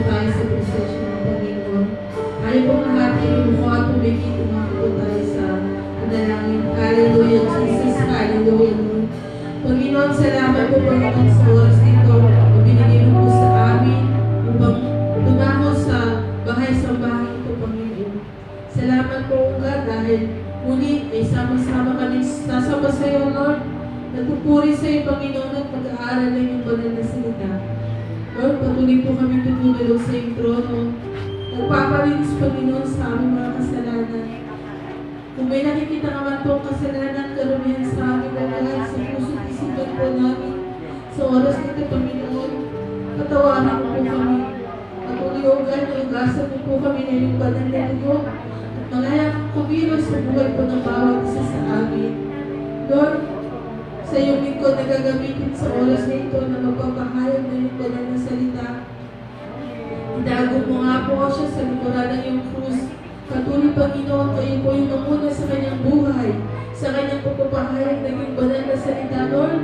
tayo sa presensya ng Panginoon. Tayo pong lahat ay lumuha at tumigil, tumako po tayo sa panalangin. Hallelujah, Jesus, hallelujah. Panginoon, salamat po Panginoon sa oras nito na binigay mo po sa amin upang dumako sa bahay-sambahan ito, Panginoon. Salamat po, God, dahil muli ay sama-sama kami sasama sa iyo, Lord. Nagpupuri sa iyo, Panginoon, at mag-aaral ng iyong banal na salita. Lord, patuloy po kami tutulong sa iyong trono. Nagpapalinis, Panginoon, sa aming mga kasalanan. Kung may nakikita naman po kasalanan, karamihan sa amin na lahat sa puso't isipan po namin. Sa oras nito, Panginoon, patawanan mo po kami. Patuloy, O God, na ugasan mo po kami na iyong banal na dugo. At malaya kang kumilos sa buhay po ng bawat isa sa amin. Lord, sa iyong lingkod na gagamitin sa oras na ito na magpapahayag na iyong banal na salita. Idago mo nga po siya sa likuran ng iyong krus. Patuloy, Panginoon, kayo po yung mamuna sa kanyang buhay, sa kanyang pagpapahayag ng iyong banal na salita, Lord.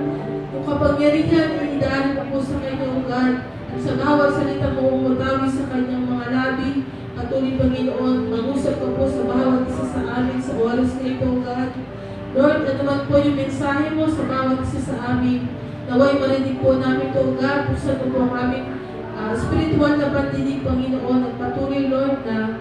Yung kapangyarihan, idaan mo po sa kanyang ugat, at sa bawat salita mo umutawi sa kanyang mga labi. Patuloy, Panginoon, mangusap ka po sa bawat isa sa amin sa oras na ito, God. Lord, ano man po yung mensahe mo sa bawat isa sa amin, naway marinig po namin ito, God. Pusan mo po ang aming spiritual na pandinig, Panginoon, at patuloy, Lord, na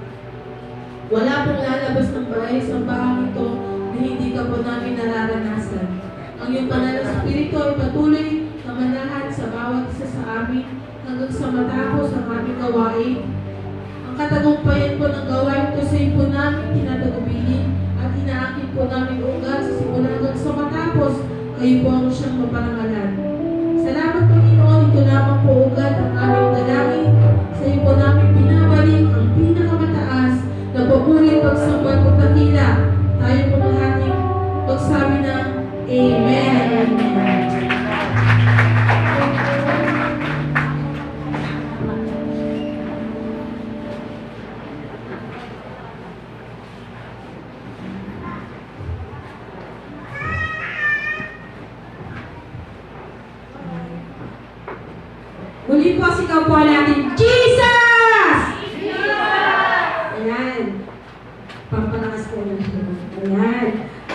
wala pong lalabas ng bahay sa bahay ito na hindi ka po namin nararanasan. Ang iyong banal na spirito ay patuloy na manahan sa bawat isa sa amin hanggang sa matapos ang aming gawain. Ang katagumpayan po ng gawain ito sa iyo po namin tinatagubilin at inaakit po namin ugat sa simula hanggang sa matapos, kayo po ang siyang maparangalan. Salamat, Panginoon, ito lamang po ugat ang aming dalangin. Sa iyo po namin pinabalik ang pinakamataas na papuri, pagsamba at pagdakila. Tayo po lahat yung pagsabi na Amen. Muli po sigaw po natin, Jesus! Ayan. Pampalakas po natin. Ayan.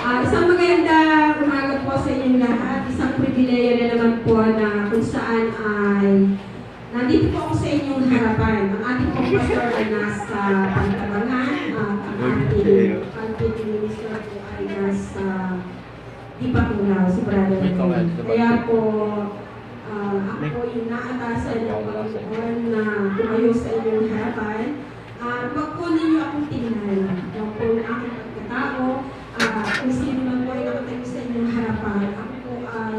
Isang magandang umaga po sa inyong lahat. Isang pribileyo na naman po na kung saan ay nandito po ako sa inyong harapan. Ang ating pong pastor ay nasa Pantabangan at ang ating campaign minister po ay nasa Ipatulaw, si Brother. Kaya po, ako po yung naatasan ng Panginoon na tumayo sa inyong harapan. Huwag po ninyo akong tingnan. Huwag po ang aking pagkatao. Kung sino man po ay nakatayo sa inyong harapan, ako po ay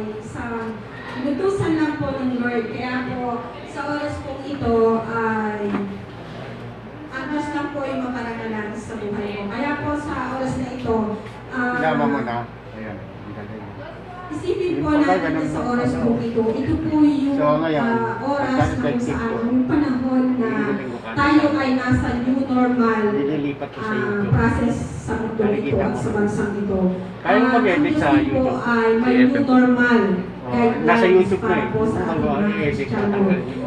inutusan lang po ng Lord. Kaya po, sa oras po ito ay ang Diyos lang po ay maparangalan sa buhay ko. Kaya po sa oras na ito, Lama mo na. Ayan. isipin po natin sa oras po ito. Ito po yung oras na kung saan, yung panahon na tayo ay nasa new normal process sa mundo ito at sa bansang ito. Ang Diyos po ay may new normal guidelines para po sa ating mga Kristiyano.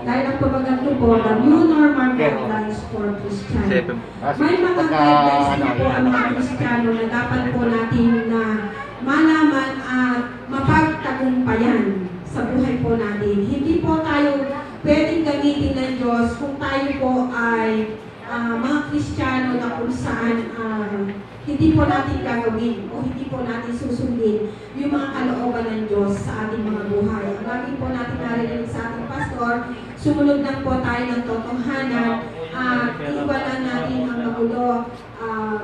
Dahil ang pabaganto po, the new normal guidelines for Kristiyano. May mga guidelines na po ang mga Kristiyano na dapat po natin na malaman at mapagtagumpayan sa buhay po natin. Hindi po tayo pwedeng gamitin ng Diyos kung tayo po ay mga Kristiyano na kung saan hindi po natin gagawin o hindi po natin susundin yung mga kalooban ng Diyos sa ating mga buhay. Ang lagi po natin narinig sa ating pastor, sumunod lang po tayo ng totohanan at iwanan natin ang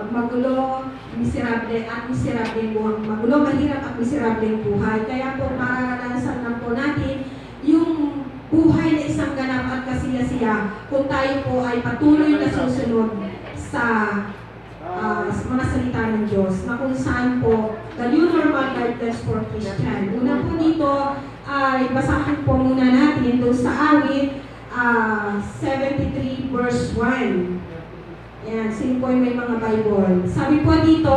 magulo, miserable at miserable buhay. Magulo, mahirap at miserable buhay. Kaya po mararanasan lang po natin yung buhay na isang ganap at kasiya-siya kung tayo po ay patuloy na susunod sa mga salita ng Diyos na kung saan po the new normal guidelines for Christian. Una po dito ay basahin po muna natin doon sa awit 73 verse 1. Yan, sino po may mga Bible. Sabi po dito,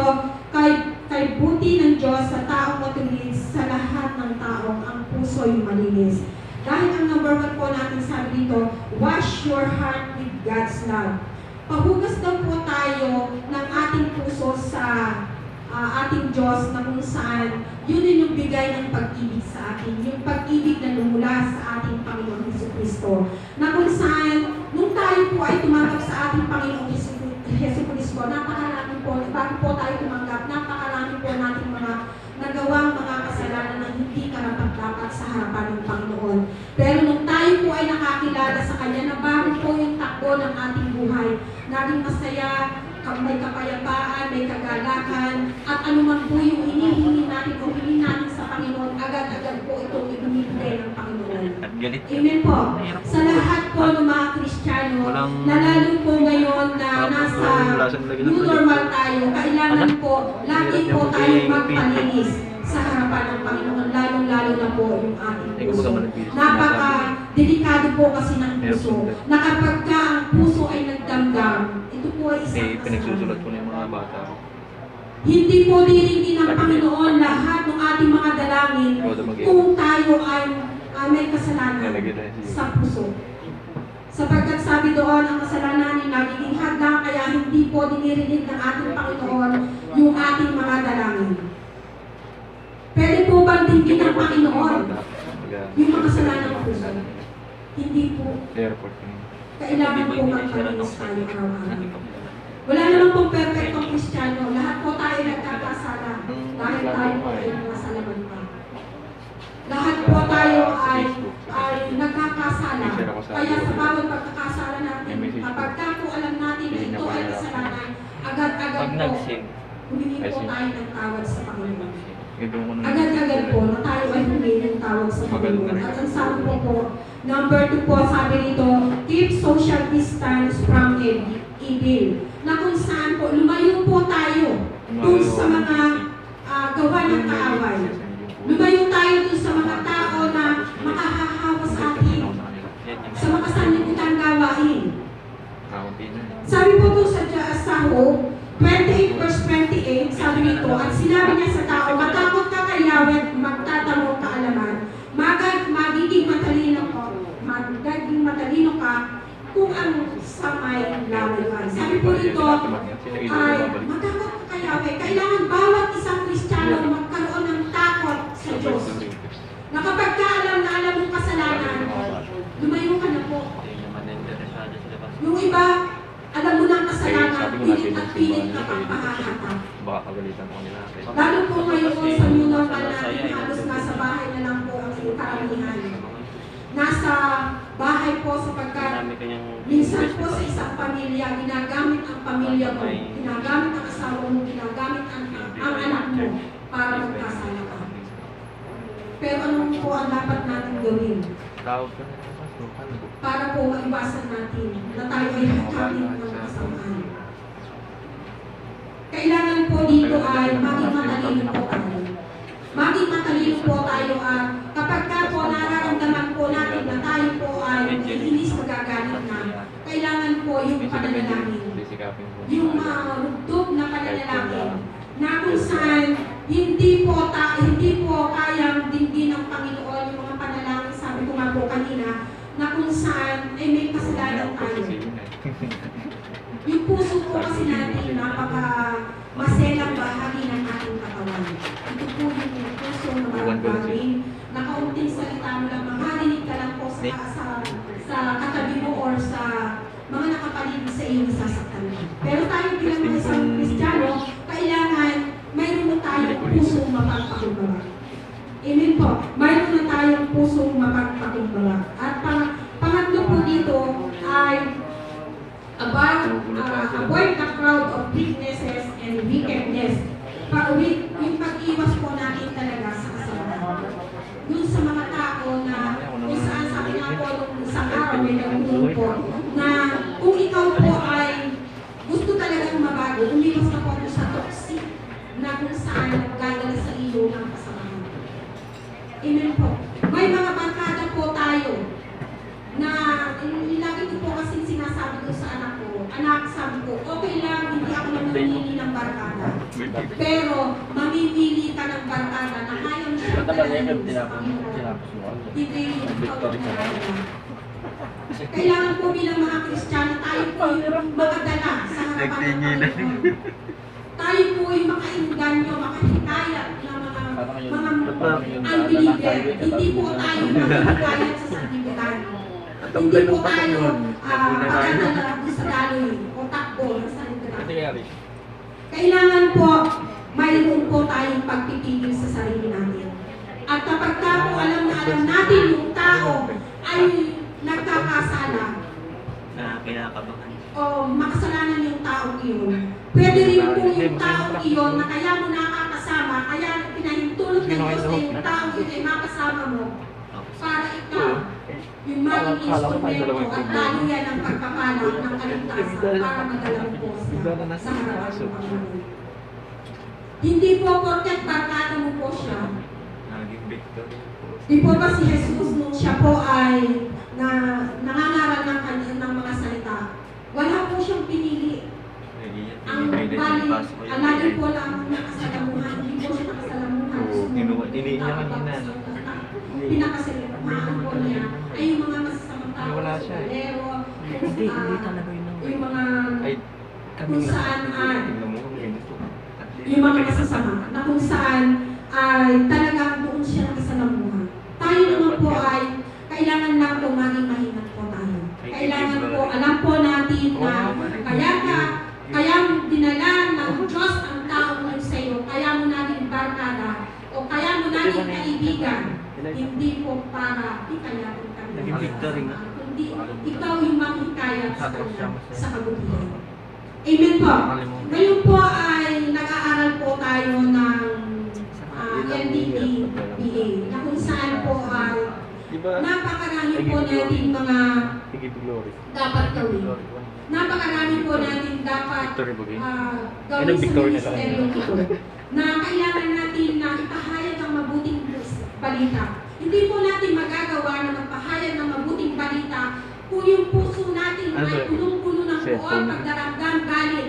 kay buti ng Diyos sa taong matulis, sa lahat ng taong ang puso'y malinis. Dahil ang number 1 po natin sabi dito, wash your heart with God's love. Pahugas daw po tayo ng ating puso sa ating Diyos na kung saan yun din yung bigay ng pag-ibig sa atin, yung pag-ibig na lumula sa ating Panginoon Jesucristo, na kung saan nung tayo po ay tumanggap sa ating Panginoon Jesucristo, napakarami po, bago po tayo tumanggap, napakarami po natin mga nagawang mga kasalanan na hindi karapat-dapat sa harapan ng Panginoon. Pero nung tayo po ay nakakilala sa Kanya, na bago po yung takbo ng ating buhay, naging masaya, may kapayapaan, may kagalakan, at anuman po yung hinihingi natin o hingin natin sa Panginoon, agad-agad po itong ibinibigay ng Panginoon. Amen po. Sa lahat po ng mga Kristiyano, na lalo po ngayon na nasa new normal tayo, kailangan po, lagi po tayong magpalinis sa harapan ng Panginoon, lalong-lalo na po yung ating puso. Napaka-delikado po kasi ng puso, na kapag ka ang puso ay nagdamdam, ito po ay isang pinagsusulat ko na yung mga bata. Hindi po diringgin ng Panginoon lahat ng ating mga dalangin kung tayo ay may kasalanan sa puso. Sapagkat sabi doon, ang kasalanan ay nagiging hadlang, kaya hindi po dinirinig ng ating Panginoon yung ating mga dalangin. Pwede po bang dinggin ng Panginoon yung mga kasalanan ng puso? Hindi po. Kailangan po magpalinis tayo araw-araw. Wala naman pong perfectong Kristiyano. Lahat po tayo nagkakasala dahil tayo po ay nasalaman pa. Lahat po tayo ay nagkakasala. Kaya sa bawat pagkakasala natin, kapag po alam natin na ito ay kasalanan, agad-agad po humingi po tayo ng tawad sa Panginoon. Agad-agad po na tayo ay humingi ng tawad sa Panginoon. At ang sabi po, number 2 po, sabi nito, keep social distance from evil. Na kung saan po, lumayo po tayo dun sa mga gawa ng kaaway. Lumayo tayo dun sa mga tao na makahahawa sa atin, sa makasanlibutan gawain. Sabi po dun sa Job 28 verse 28, sabi nito, at sinabi niya sa tao, matakot ka kay Yahweh, magtatamong kaalaman, magiging matalino ka kung ang samay lawayan. Sabi po dito ay matakot ka kay Yahweh. Kailangan bawat isang Kristiyano magkaroon ng takot sa Diyos. Na kapag alam na alam mong kasalanan, lumayo ka na po. Yung iba, alam mo ng kasalanan, pilit at pilit ka pang pahahatap. Baka kagalitan ko nila. Lalo po ngayon sa new normal natin, halos nasa bahay na lang po ang karamihan. Nasa bahay po sapagkat minsan po sa isang pamilya, ginagamit ang pamilya mo, ginagamit ang asawa mo, ginagamit ang anak mo para magkasala ka. Pero ano po ang dapat natin gawin? Para po maiwasan natin na tayo ay hakamin ng kasamaan. Kailangan po dito ay maging matalino po tayo. Maging matalino po tayo at kapag ka po nararamdaman po natin na tayo po ay inis magagalit na, kailangan po yung pananalangin. Yung rugtog na pananalangin na kung saan hindi po kayang dinggin ng Panginoon yung mga panalangin, sabi ko nga po kanina, na kung saan ay may kasalanan tayo. Yung puso po kasi natin napaka-maselang bahagi ng ating katawan. Ito po yung puso na maraming nakaunting salita mo lang, makarinig ka lang po sa katabi mo or sa mga nakapaligid sa iyo na sasaktan mo. Pero tayo bilang mga isang Kristiyano, kailangan mayroon na tayong pusong mapagpakumbaba. Amen po. Mayroon na tayong pusong mapagpakumbaba. At pangatlo po dito ay avoid the crowd of weaknesses and wickedness. Yung pag-iwas po natin talaga sa kasalanan. Dun sa mga tao na kung saan sabi nga po nung isang araw may nagtulong po na kung ikaw po ay gusto talagang mabago, umiwas na po sa toxic na kung saan nagdadala sa iyo ng kasalanan. Amen po. May mga barkada po tayo na lagi ko po kasi sinasabi ko sa anak ko, sabi ko, okay lang, hindi ako namimili ng barkada. Pero, mamimili ka ng barkada na kaya mo siya talagang sa Panginoon. Hindi ikaw ang barkada. Kailangan po bilang mga Kristiyano, tayo po yung makadala sa harapan ng Panginoon. Tayo po yung makainganyo, makahikayat ng mga unbeliever. Hindi po tayo makahikayat sa sanlibutan. Hindi po tayo pagkadala sa daloy o takbo ng sanlibutan. Kailangan po, mayroon po tayong pagpipigil sa sarili natin. At kapag ka po alam na alam natin yung tao ay nagkakasala o makasalanan yung taong iyon, pwede rin po yung taong iyon na kaya mo nakakasama, kaya pinahintulot ng Diyos na yung taong iyon ay makasama mo para ikaw yung maging instrumento at daluyan ng pagpapala ng kaligtasan para madala mo po siya sa harapan ng Panginoon. Hindi po porket barkada mo po siya. Di po ba si Jesus nung siya po ay nangangaral ng mga salita, wala po siyang pinili. Ang bali, alagay po lang nakasalamuhan, hindi po siya nakasalamuhan. Pinakasalamuhan po niya ay yung mga masasamang tao, lero, yung mga kung saan ay yung mga masasama, na kung saan ay talagang doon siya nakasalamuhan. Tayo naman po ay kailangan lang po maging mahinag po tayo. Kailangan po, alam po natin na kaya dinala ng Diyos ang taong yun sa iyo, kaya mo natin barkada, o kaya mo natin kaibigan, hindi po para hikayatin kami. Kundi ikaw yung maghikayat sa kanya sa kabutihan. Amen po. Ngayon po ay nag-aaral po tayo ng NDT-BA na kung saan po ay napakarami po natin mga dapat gawin. Napakarami po natin dapat gawin sa ministeryo ito na kailangan natin na ipahayag ang mabuting balita. Hindi po natin magagawa na magpahayag ng mabuting balita kung yung puso natin ay punong-puno ng buol, pagdaramdam, galit.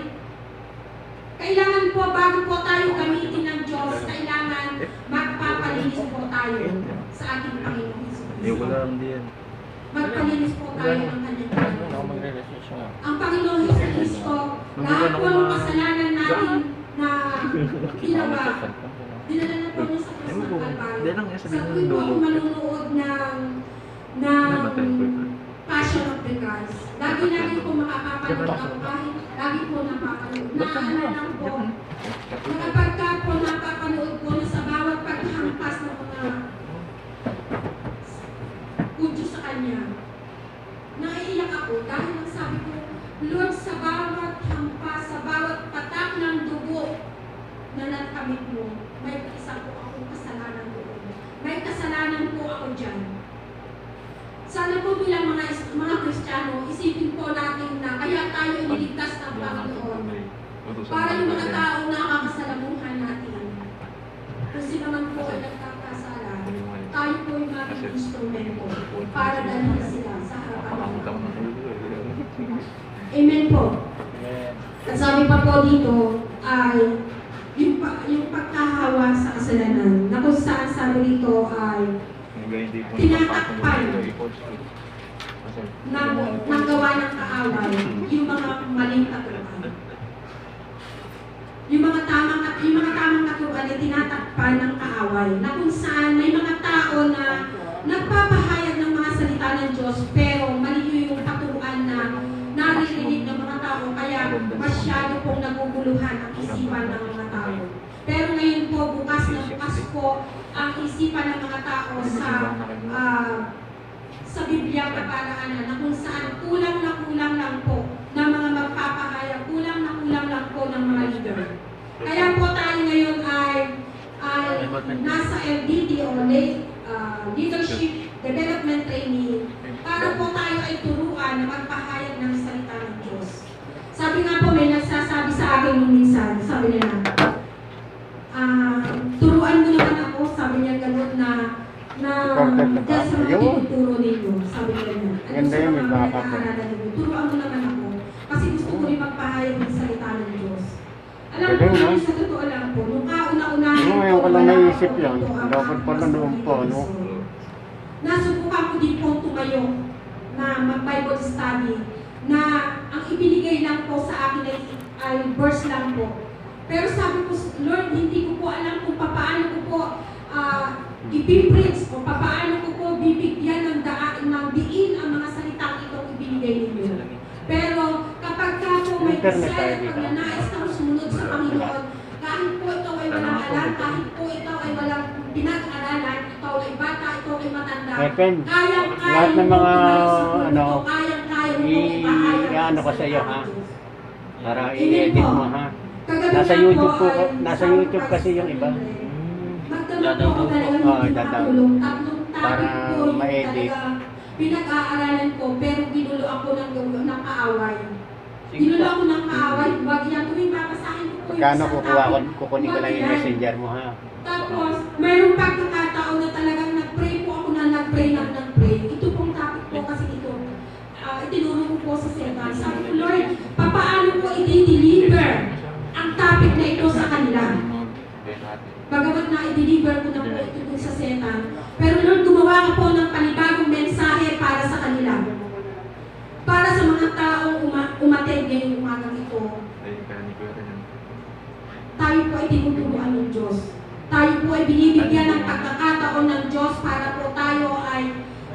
Kailangan po, bago po tayo gamitin ng Diyos, kailangan magpapalinis po tayo sa ating Panginoon Jesucristo. Magpalinis po tayo ng kanyang Panginoon. Ang Panginoon Jesucristo, lahat po ng kasalanan natin na ginawa, dinala na po niya sa krus ng Kalbaryo. Sa tuwing po ako manunood ng Passion of the Christ. Lagi po makakapanood ako kahit lagi po napapanood. Naalala po na kapag ka po napapanood po na sa bawat paghampas ng mga Udyo sa Kanya, naiiyak ako dahil ang sabi ko, Lord, sa bawat hampas, sa bawat patak ng dugo na nakamit mo, may isa po akong kasalanan doon. May kasalanan po ako dyan. Sana po bilang mga Kristiyano, isipin po natin na kaya tayo iniligtas ng Panginoon para yung mga tao na kakasalamuhan natin. Kung sino man po ay nagkakasala, tayo po yung maging instrumento para dalhin sila sa harapan ng Panginoon. Amen po. At sabi pa po dito ay yung pagkahawa sa kasalanan na kung saan sabi dito ay tinatakpan ng gawa ng kaaway yung mga maling katuruan. Yung mga tamang katuruan ay tinatakpan ng kaaway na kung saan may mga tao na nagpapahayag ng mga salita ng Diyos pero mali yung katuruan na naririnig ng mga tao kaya masyado pong naguguluhan ang isipan ng mga tao. Pero ngayon po, bukas na bukas po ang isipan ng mga tao sa Biblia kaparaanan na kung saan kulang lang po ng mga magpapahayag, kulang lang po ng mga leader. Kaya po tayo ngayon ay nasa LDT o Leadership Development Training para po tayo ay turuan na magpahayag ng salita ng Diyos. Sabi nga po, may nagsasabi sa akin nung minsan, sabi nila, turuan mo naman ako, sabi niya gano'n na dyan sa mga tinuturo ninyo, sabi niya na. Ano sa mga nag-aaralan ninyo, turuan mo naman ako, kasi gusto ko rin magpahayag ng salita ng Diyos. Alam mo naman sa totoo lang po, nung kauna-unahin po, ngayon ko lang naisip yan, dapat pala noon po, no? Nasubukan ko din po tumayo na mag-Bible study na ang ibinigay lang po sa akin ay verse lang po. Pero sabi ko, Lord, hindi ko po alam kung paano ko po ipipreach o paano ko po bibigyan ng diin ang mga salitang itong ibinigay ninyo. Pero kapag ka po may desire, pag nanais kang sumunod sa Panginoon, kahit po ikaw ay walang alam, kahit po ikaw ay walang pinag-aralan, ikaw ay bata, ikaw ay matanda, kayang-kaya lahat ng mga ano, kayang-kaya mo po i-ano ko sa iyo, ha? Para Amen i-edit po. mo, ha? Kagabi Nasa nga YouTube po, ay nasa sabi YouTube ko kasi yung iba. magdamag po ako talagang Oo, hindi dadam. makatulong. Tatlong Para topic po yung ma-edit. talagang pinag-aaralan ko, pero ginulo ako ng kaaway. Ginulo ako ng kaaway. Wag yan, tuwing babasahin ko po yung Pagkano isang kukuha ko, topic, kukunin ko lang yung wag yan. messenger mo, ha? Tapos, mayroong pagkakataon na talagang nag-pray po ako na nag-pray. Ito pong topic po kasi ito. Itinuro ko po sa Satan. Sabi ko, Lord, paano ko i-deliver ang topic na ito sa kanila? Bagamat na i-deliver ko na po ito dun sa Satan. Pero Lord, gumawa ka po ng panibagong mensahe para sa kanila. Para sa mga taong umattend ngayong umagang ito. Tayo po ay tinuturuan ng Diyos. Tayo po ay binibigyan ng pagkakataon ng Diyos para po tayo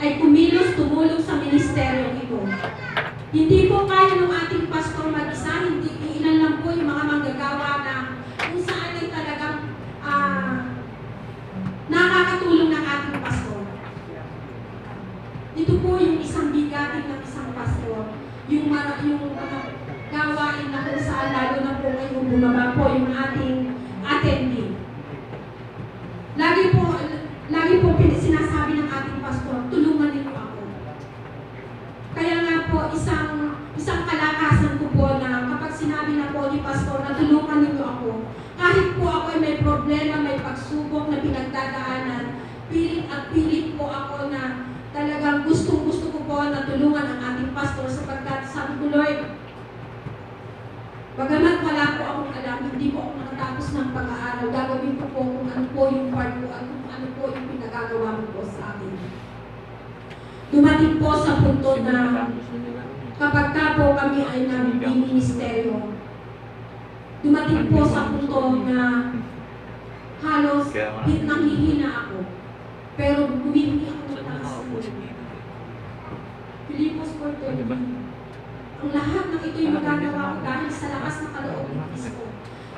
ay kumilos, tumulong sa ministeryo ito. Hindi po kaya ng ating pastor mag-isa, hindi ilan lang po yung mga manggagawa na kung saan ay talagang nakakatulong ng ating pastor. Ito po yung isang bigatin ng isang pastor, yung gawain na kung saan lalo na po ngayong bumaba po yung ating attendee. Lagi po sinasabi ng ating pastor, tulungan niyo ako. Kaya nga po, isang kalakasan ko po na kapag sinabi na po ni pastor na tulungan niyo ako, kahit po ako ay may problema, may pagsubok na pinagdadaanan, pilit at pilit po ako na talagang gusto ko po na tulungan ang ating pastor sapagkat sabi ko, Lord, bagamat wala po akong alam, hindi po ako nakatapos ng pag-aaral, gagawin ko po kung ano po yung part ko at kung ano po yung pinagagawa mo po sa akin. Dumating po sa punto na kapag ka po kami ay nag-ministeryo, dumating po sa punto na halos nanghihina ako. Pero humihingi ako ng taas. Filipos 4:20. Ang lahat ng ito'y magagawa ko dahil sa lakas ng kaloob ng Kristo.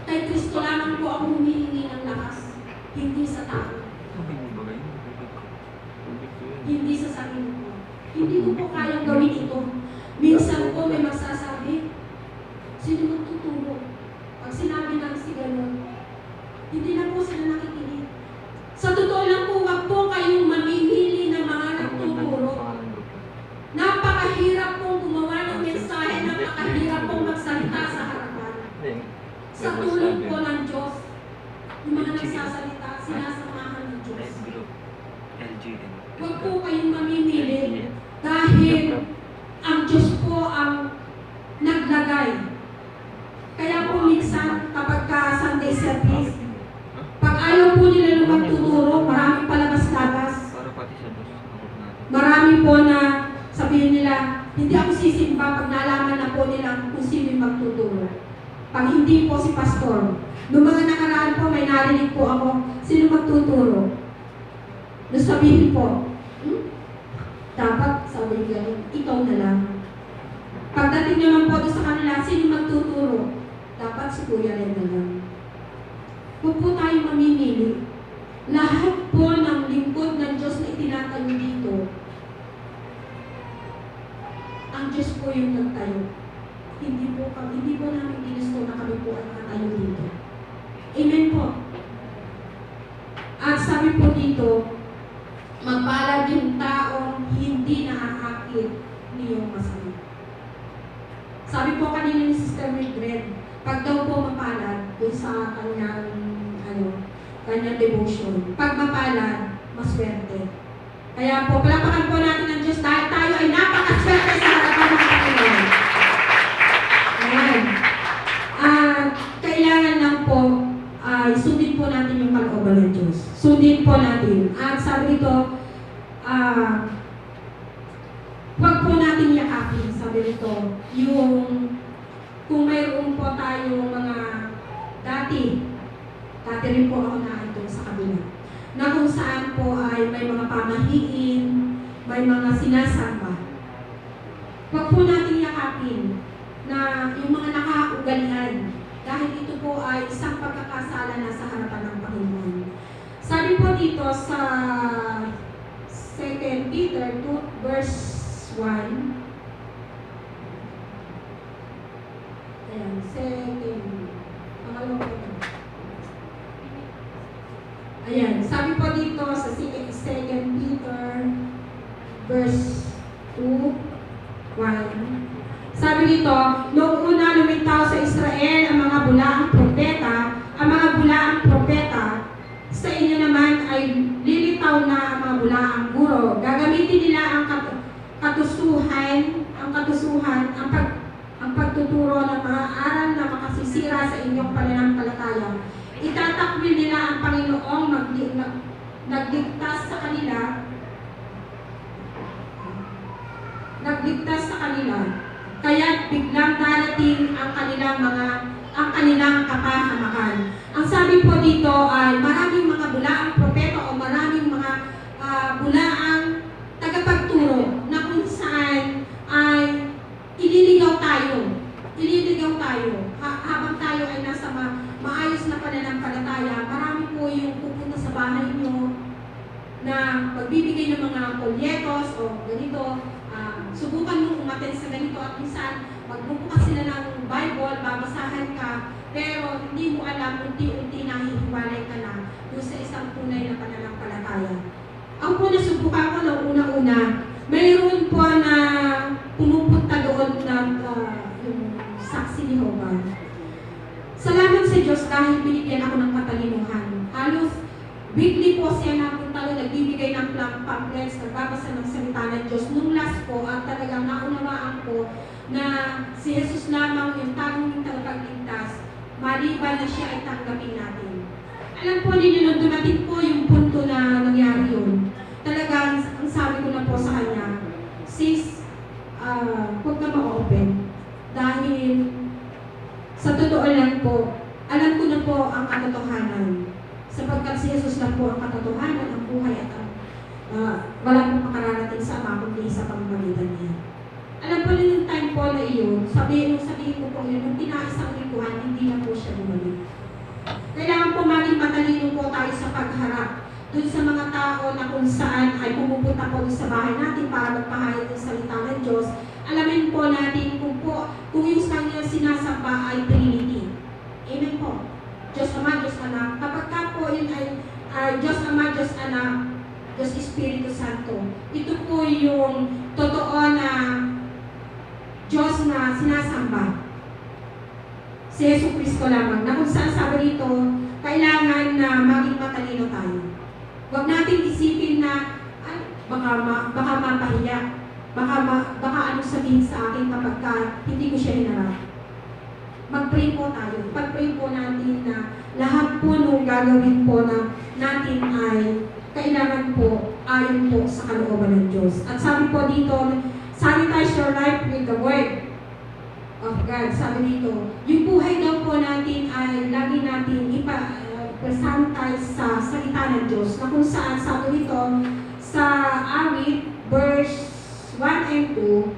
Kay Kristo lamang po ako humihingi ng lakas, hindi sa tao. Hindi sa sarili ko. Hindi ko po kayang gawin ito. Minsan po may magsasabi, sino magtuturo? Pag sinabi ng si gano'n, hindi na po sila nakikinig. Sa totoo lang po, wag po kayong mamimili ng mga nagtuturo. Napakahirap pong gumawa ng mensahe, napakahirap pong magsalita sa harapan. Sa tulong po ng Diyos, yung mga nagsasalita, sinasamahan ng Diyos. Huwag po kayong mamimili dahil ang Diyos po ang naglagay. Kaya po minsan kapag ka Sunday service, pag ayaw po nila nung magtuturo, maraming palabas-labas. Marami po na sabihin nila, hindi ako sisimba pag nalaman na po nila kung sino yung magtuturo. Pag hindi po si pastor, noong mga nakaraan po, may narinig po ako, sino magtuturo? Sabihin po, dapat sabihin ganun, ikaw na lang. Pagdating naman po sa kanila, sino magtuturo? Dapat si Kuya Len na lang. Huwag po tayo mamimili. Lahat po ng lingkod ng Diyos na itinatayo dito, ang Diyos po yung nagtayo. Hindi po namin ginusto na kami po ang nakatayo dito. Amen po. At sabi po dito, magpalad yung taong hindi nakakakit niyong masama. Sabi po kanina ni Sister Mildred, pag daw po mapalad dun sa kanyang devotion, pag mapalad, maswerte. Kaya po, palapakan po natin ng Diyos dahil tayo ay napakaswerte sa harapan ng Panginoon. Ayan. Kailangan lang po, sundin po natin yung kalooban ng Diyos. Sundin po natin. At sabi dito, huwag po sabi nito, yung kung mayroon po tayong mga dati rin po ako naandun sa kabila, na kung saan po ay may mga pamahiin, may mga sinasamba. Huwag po natin yakapin na yung mga nakaugalian, dahil ito po ay isang pagkakasala na sa harapan ng Panginoon. Sabi po dito sa 2 Peter 2 verse 1, ayan, ayan, sabi po dito sa 2 Peter verse 2, 1, sabi dito, noong una lumitaw sa Israel ang mga bulaang propeta, sa inyo naman ay lilitaw na ang mga bulaang guro. Gagamitin nila ang pagtuturo ng mga aral na makasisira sa inyong pananampalataya. Itatakwil nila ang Panginoong nagligtas sa kanila. Kaya biglang darating ang kanilang kapahamakan. Ang sabi po dito ay maraming mga bulaang propeta o maraming mga bulaang tagapagturo na kung saan ay ililigaw tayo. Habang tayo ay nasa maayos na pananampalataya, marami po yung pupunta sa bahay nyo na magbibigay ng mga polyetos o ganito. Subukan mo umaten sa ganito at minsan magbubukas sila ng Bible, babasahan ka, pero hindi mo alam, unti-unti nahihiwalay ka na doon sa isang tunay na pananampalataya. Ako po nasubukan ko ng una-una, mayroon po na pumupunta doon ng yung saksi ni Jehovah. Salamat sa Diyos dahil binigyan ako ng katalinuhan. Halos weekly po siya napunta doon, nagbibigay ng pamphlets, nagbabasa ng salita ng Diyos. Nung last po, at talagang naunawaan ko na si Jesus lamang yung tanging tagapagligtas, maliban na siya ay tanggapin natin. Alam po ninyo, nung dumating po yung punto na nangyari yun, talagang ang sabi ko na po sa kanya, sis, huwag ka ma-open. Dahil sa totoo lang po, alam ko na po ang katotohanan. Sapagkat si Jesus lang po ang katotohanan, ang buhay at wala pong makararating sa Ama kundi sa pamamagitan niya. Alam po rin yung time po na iyon, sabihin ko po yun, nung tinais ang likuhan, hindi na po siya bumalik. Kailangan po maging matalino po tayo sa pagharap dun sa mga tao na kung saan ay pumupunta po sa bahay natin para magpahayag ng salita ng Diyos. Alamin po natin kung yung kanyang sinasamba ay Trinity. Amen po. Diyos Ama, Diyos Anak. Kapag ka po yun ay Diyos Ama, Diyos Anak, Diyos Espiritu Santo. Ito po yung totoo na Diyos na sinasamba. Si Yesu Cristo lamang. Na kung saan sabi dito, kailangan na maging matalino tayo. Huwag natin isipin na, baka mapahiya. Baka ano sabihin sa akin kapag hindi ko siya hinarap. Mag-pray po tayo. Pag-pray po natin na lahat po nung gagawin po natin ay kailangan po ayon po sa kalooban ng Diyos. At sabi po dito, sanitize your life with the Word of God. Sabi dito, yung buhay daw po natin ay lagi natin ipa-sanitize sa salita ng Diyos. Na kung saan sabi dito sa awit, verse 1 and 2,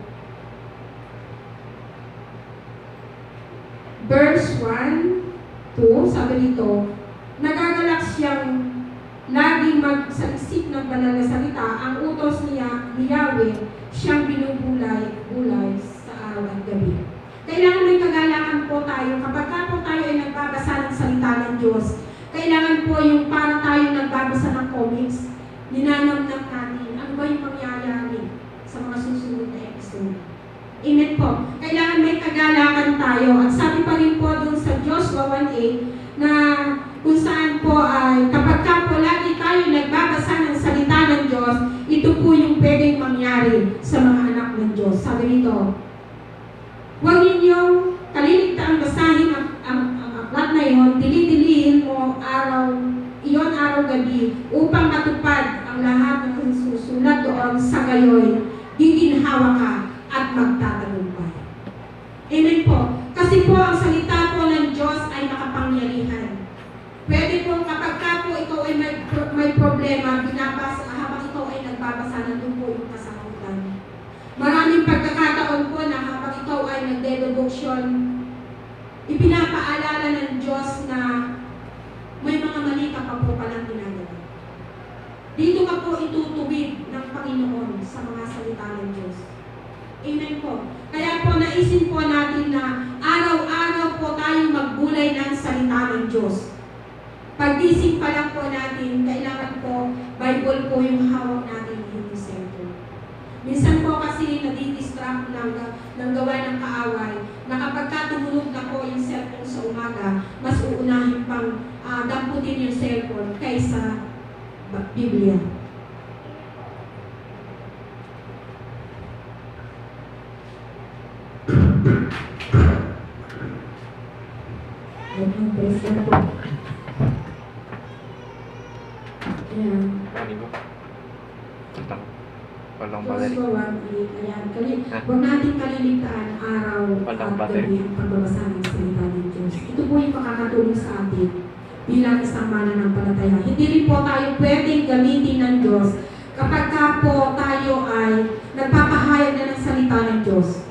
verse 1, 2, sabi dito, nagagalak siyang laging magsalisik ng banal na salita, ang utos niya, ni Yahweh, siyang binubulay sa araw at gabi. Kailangan may kagalakan po tayo, kapag po tayo ay nagbabasa ng salita ng Diyos, kailangan po yung para tayo nagbabasa ng comics, ninanamnam natin, ano ba yung mangyayari sa mga susunod na episode. Amen po. Kailangan may kagalakan tayo. At sabi pa rin po dun sa Joshua 1:8 na kung saan po ay kapag ka po lagi tayo nagbabasa ng salita ng Diyos, ito po yung pwedeng mangyari sa mga anak ng Diyos. Sabi nito, huwag ninyong kaliligtaan basahin ang aklat na iyon, dili-dilihin mo araw-gabi upang matupad ang lahat ng susulat doon sa gayoy, giginhawa ka at magtatagumpay. pagkakataon po na habang ikaw ay nagde-devotion, ipinapaalala ng Diyos na may mga mali ka pa po palang ginagawa. Dito ka po itutuwid ng Panginoon sa mga salita ng Diyos. Amen po. Kaya po naisin po natin na araw-araw po tayo magbulay ng salita ng Diyos. Paggising pa lang po natin, kailangan po Bible po yung hawak natin, hindi cellphone. Minsan po kasi nadidistract ng gawa ng kaaway na kapag tumunog na po yung cellphone sa umaga, mas uunahin pang damputin yung cellphone kaysa Biblia. Praise God po. Ayan. Morning po. Walang Close battery. for 1 Ayan. Huwag natin kaliligtaan araw Walang at battery. gabi ang pagbabasa ng salita ng Diyos. Ito po yung makakatulong sa atin bilang isang mananampalataya. Hindi rin po tayo pwedeng gamitin ng Diyos kapag ka po tayo ay nagpapahayag na ng salita ng Diyos.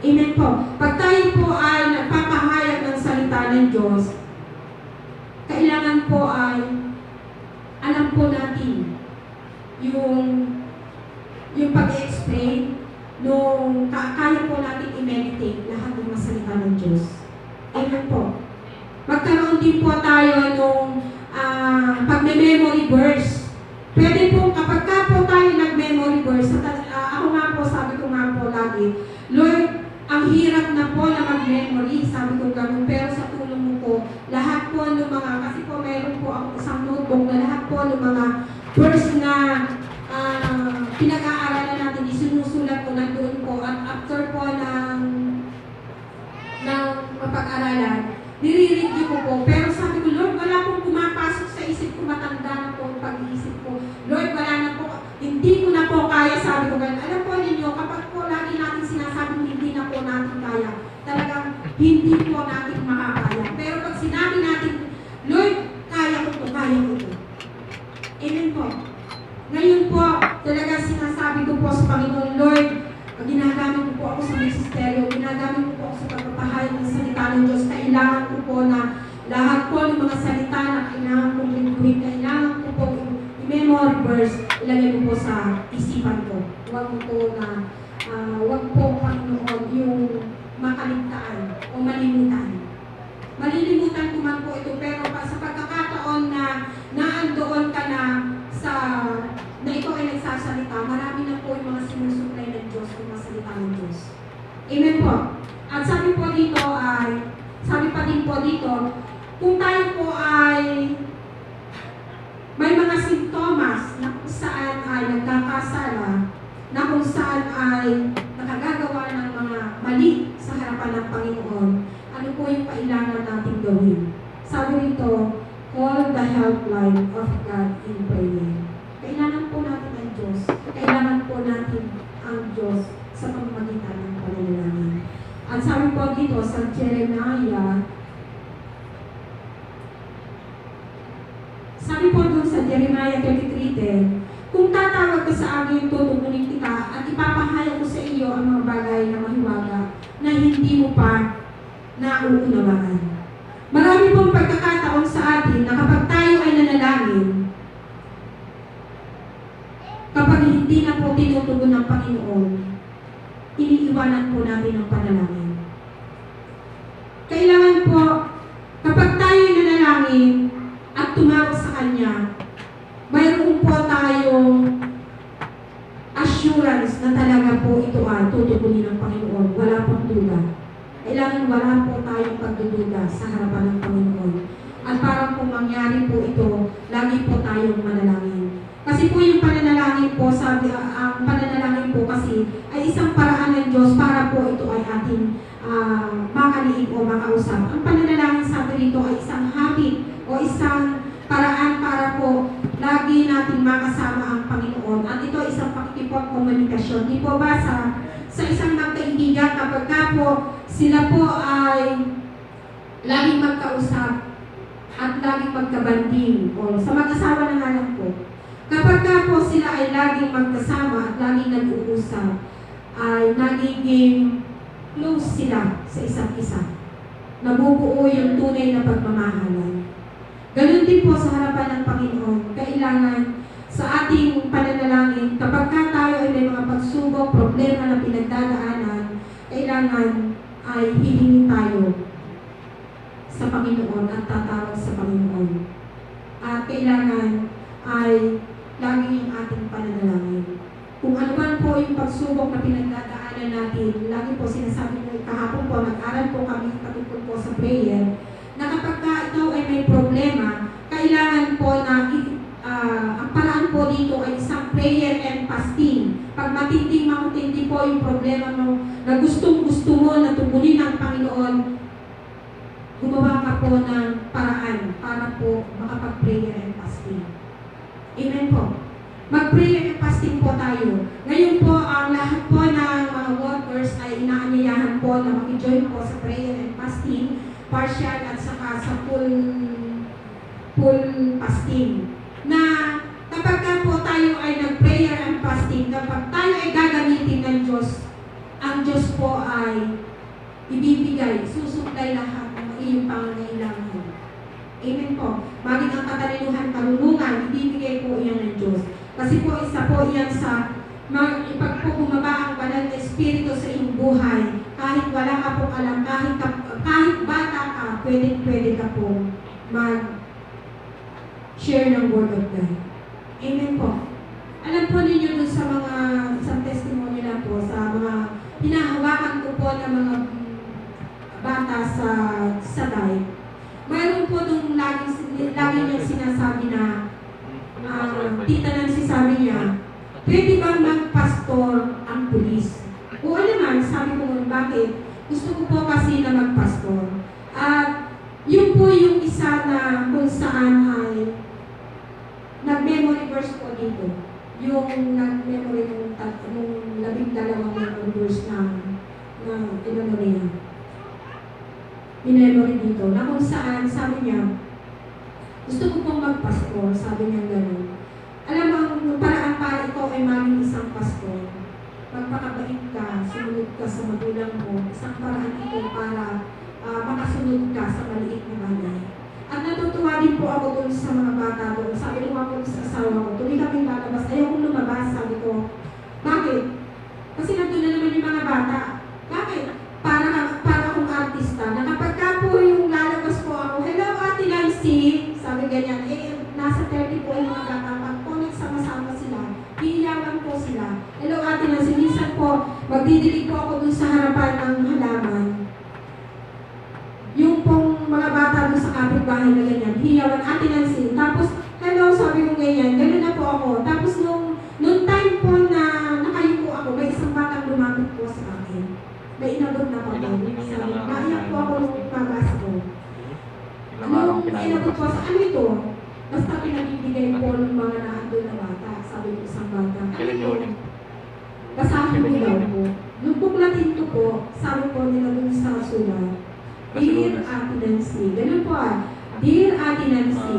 Amen po. Pag tayo po ay nagpapahayag ng salita ng Diyos, kailangan po ay alam po natin yung pag-explain nung kaya po natin i-meditate lahat ng mga salita ng Diyos. Amen po. Magkaroon din po tayo nung pag-memory verse. Pwede po, kapag ka po tayo nag-memory verse, ako nga po, sabi ko nga po lagi, Lord, ang hirap na po na mag-memory, sabi ko gano'n, pero sa tulong mo po, lahat po ng mga, kasi po meron po ako isang notebook na lahat po ng mga verse na pinag-aaralan natin, isinusulat ko na doon po, at after po ng mapag-aralan, nire-review ko po, pero sabi ko, Lord, wala pong pumapasok sa isip ko, matanda na po ang pag-iisip ko. Lord, wala na po, hindi ko na po kaya, sabi ko ganun. Alam po ninyo, kapag po lagi natin sinasabing hindi na po natin kaya, talagang hindi po natin makakaya. Pero pag sinabi natin, Lord, kaya ko to, kaya ko to. Amen po. Ngayon po, talaga sinasabi ko po sa Panginoon, Lord, ginagamit ko po ako sa ministeryo, ginagamit ko po ako sa pagpapahayag ng salita ng Diyos. Kailangan ko po na lahat po ng mga salita na kailangan kong lingkuhin, kailangan ko po i-memory verse, ilagay ko po sa isipan ko. Huwag po na, huwag po Panginoon yung makaligtaan o malilimutan. Malilimutan ko man po ito, pero sa pagkakataon na naandoon ka na na ikaw ay nagsasalita, marami na po yung mga sinusuplay ng Diyos, yung mga salita ng Diyos. Amen po. At sabi po dito ay, sabi pa din po dito, kung tayo po ay may mga sintomas na kung saan ay nagkakasala, na kung saan ay nakagagawa ng mga mali sa harapan ng Panginoon, ano po yung kailangan natin gawin? Sabi rito, call the helpline of God in prayer. Kailangan po natin ang Diyos. Kailangan po natin ang Diyos sa pamamagitan ng pananalangin. At sabi po dito sa Jeremiah, sabi po doon sa Jeremiah 33:10, kung tatawag ka sa akin, tutugunin kita at ipapahayag ko sa iyo ang mga bagay na mahiwaga na hindi mo pa nauunawaan. Marami pong pagkakataon sa atin na kapag tayo ay nanalangin, kapag hindi na po tinutugon ng Panginoon, iniiwanan po natin ang panalangin. Kailangan po, kapag tayo ay nanalangin at tumawag sa Kanya, mayroon po tayong assurance na talaga po ito ay tutugunin ng Panginoon. Wala pong duda. Kailangan wala po tayong pagdududa sa harapan ng Panginoon. At para po mangyari po ito, lagi po tayong manalangin. Kasi po yung pananalangin po, sabi, ang pananalangin po kasi ay isang paraan ng Diyos para po ito ay ating makaliig o makausap. Ang pananalangin sabi rito ay isang habit o isang paraan para po lagi natin makasama ang Panginoon. At ito ay isang pakikipag-komunikasyon. Di po ba sa isang magkaibigan kapag ka po sila po ay laging magkausap at laging magkabanding o sa mag-asawa na nga lang po. Kapag ka po sila ay laging magkasama at laging nag-uusap, ay nagiging close sila sa isa't isa. Nabubuo yung tunay na pagmamahalan. Ganun din po sa harapan ng Panginoon. Kailangan sa ating pananalangin, kapag tayo ay may mga pagsubok, problema na pinagdadaanan, kailangan ay hihingi tayo sa Panginoon at tatawag sa Panginoon. At kailangan ay lagi yung ating pananalangin. Kung ano man po yung pagsubok na pinagdadaanan natin, lagi po sinasabi ko, kahapon po, nag-aral po kami patungkol po sa prayer, na kapag ikaw ay may problema, kailangan po na ang paraan po dito ay isang prayer and fasting. Pag matindi po yung problema mo, na gustong-gusto mo na tumunin ng Panginoon, gumawa ka po ng paraan para po makapag-prayer and fasting. Amen po. Mag-prayer and fasting po tayo. Ngayon po, ang lahat po ng mga workers ay inaanyayahan po na mag-join po sa prayer and fasting, partial at saka sa full fasting. Na kapag ka po tayo ay nag-prayer and fasting, kapag tayo ay gagamitin ng Diyos, ang Diyos po ay ibibigay, susuplay lahat ng iyong pangangailangan. Amen po. Maging ang katalinuhan, karunungan, ibibigay po iyan ng Diyos. Kasi po isa po iyan sa pag po bumaba ang banal na Espiritu sa iyong buhay, kahit wala ka pong alam, kahit bata ka, pwede ka po mag-share ng Word of God. Amen po. Alam po ninyo dun sa mga isang testimony na po, sa mga hinahawakan ko po ng mga bata sa dive. Mayroon po nung lagi niyang sinasabi na tita Nancy, sabi niya, pwede bang magpastor ang pulis? Oo naman, sabi ko nun, bakit? Gusto ko po kasi na magpastor. At yun po yung isa na kung saan ay nag-memory verse po dito. Yung nag-memory nung 12 memory verse na inano niya. Minemory dito, na kung saan, sabi niya, gusto ko pong magpastor, sabi niya gano'n. Alam mo, ang paraan para ikaw ay maging isang pastor, magpakabait ka, sumunod ka sa magulang mo, isang paraan ito para makasunod ka sa maliit na bagay. At natutuwa din po ako doon sa mga bata doon. Sabi ko ako sa asawa ko, tuloy kami lalabas, ayaw kong lumabas, sabi ko. Bakit? Kasi nandun na naman yung mga bata. Bakit? Para akong artista, na kapag ka po yung lalabas po ako, hello Ate Nancy, sabi ganyan, nasa 30 po yung mga bata, pag po nagsama-sama sila, hihiyawan po sila. Hello Ate Nancy, minsan po, magdidilig po ako dun sa harapan ng halaman. Yung pong mga bata dun sa kapitbahay na ganyan, hihiyawan Ate Nancy, tapos, hello, sabi ko ganyan, gano'n na po ako. Tapos nung time po na nakayuko ako, may isang batang lumapit po sa akin. May inabot na po ako. Naiyak po ako nung pabasa ko. Nung inabot po sa ano ito? Basta pinabibigay po ng mga naandun na bata. Sabi ko isang bata. Basahin ko daw po. Nung buklatin ko po, sabi po nila dun sa sulat, Dear Ate Nancy. Ganun po Dear Ate Nancy,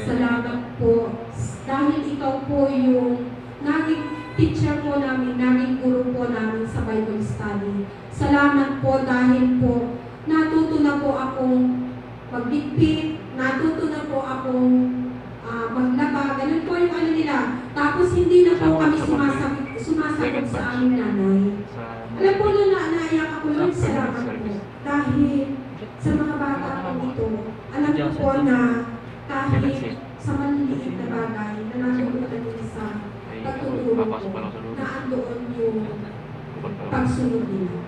salamat po. Dahil ikaw po yung naging teacher po namin, naging guru po namin sa Bible study. Salamat po dahil po natuto na po akong magligpit, natuto na po akong maglaba. Ganun po yung ano nila. Tapos hindi na po kami sumasagot sa aming nanay. Alam po nung naiyak ako lang, salamat po. Dahil sa mga bata ko dito, alam ko po na kahit sa maliliit na bagay na nakikita nila sa pagtuturo ko, na andoon yung pagsunod nila.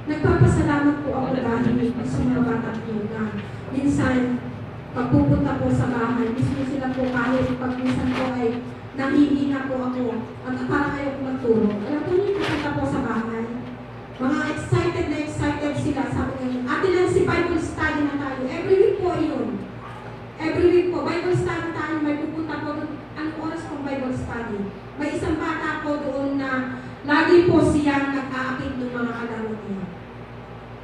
Nagpapasalamat po ako dahil sa mga bata ko na minsan pagpupunta po sa bahay, mismo sila po kahit pag minsan po ay nangihina po ako at parang ayaw ko magturo. Alam po niyo, pupunta po sa bahay. Mga excited na excited sila. Sabi nyo, Ate Nancy, Bible study na tayo. Every week po yun. Every week po, Bible study tayo. May pupunta po doon. Anong oras pong Bible study? May isang bata po doon na lagi po siyang nag-aakit ng mga kalaro niya.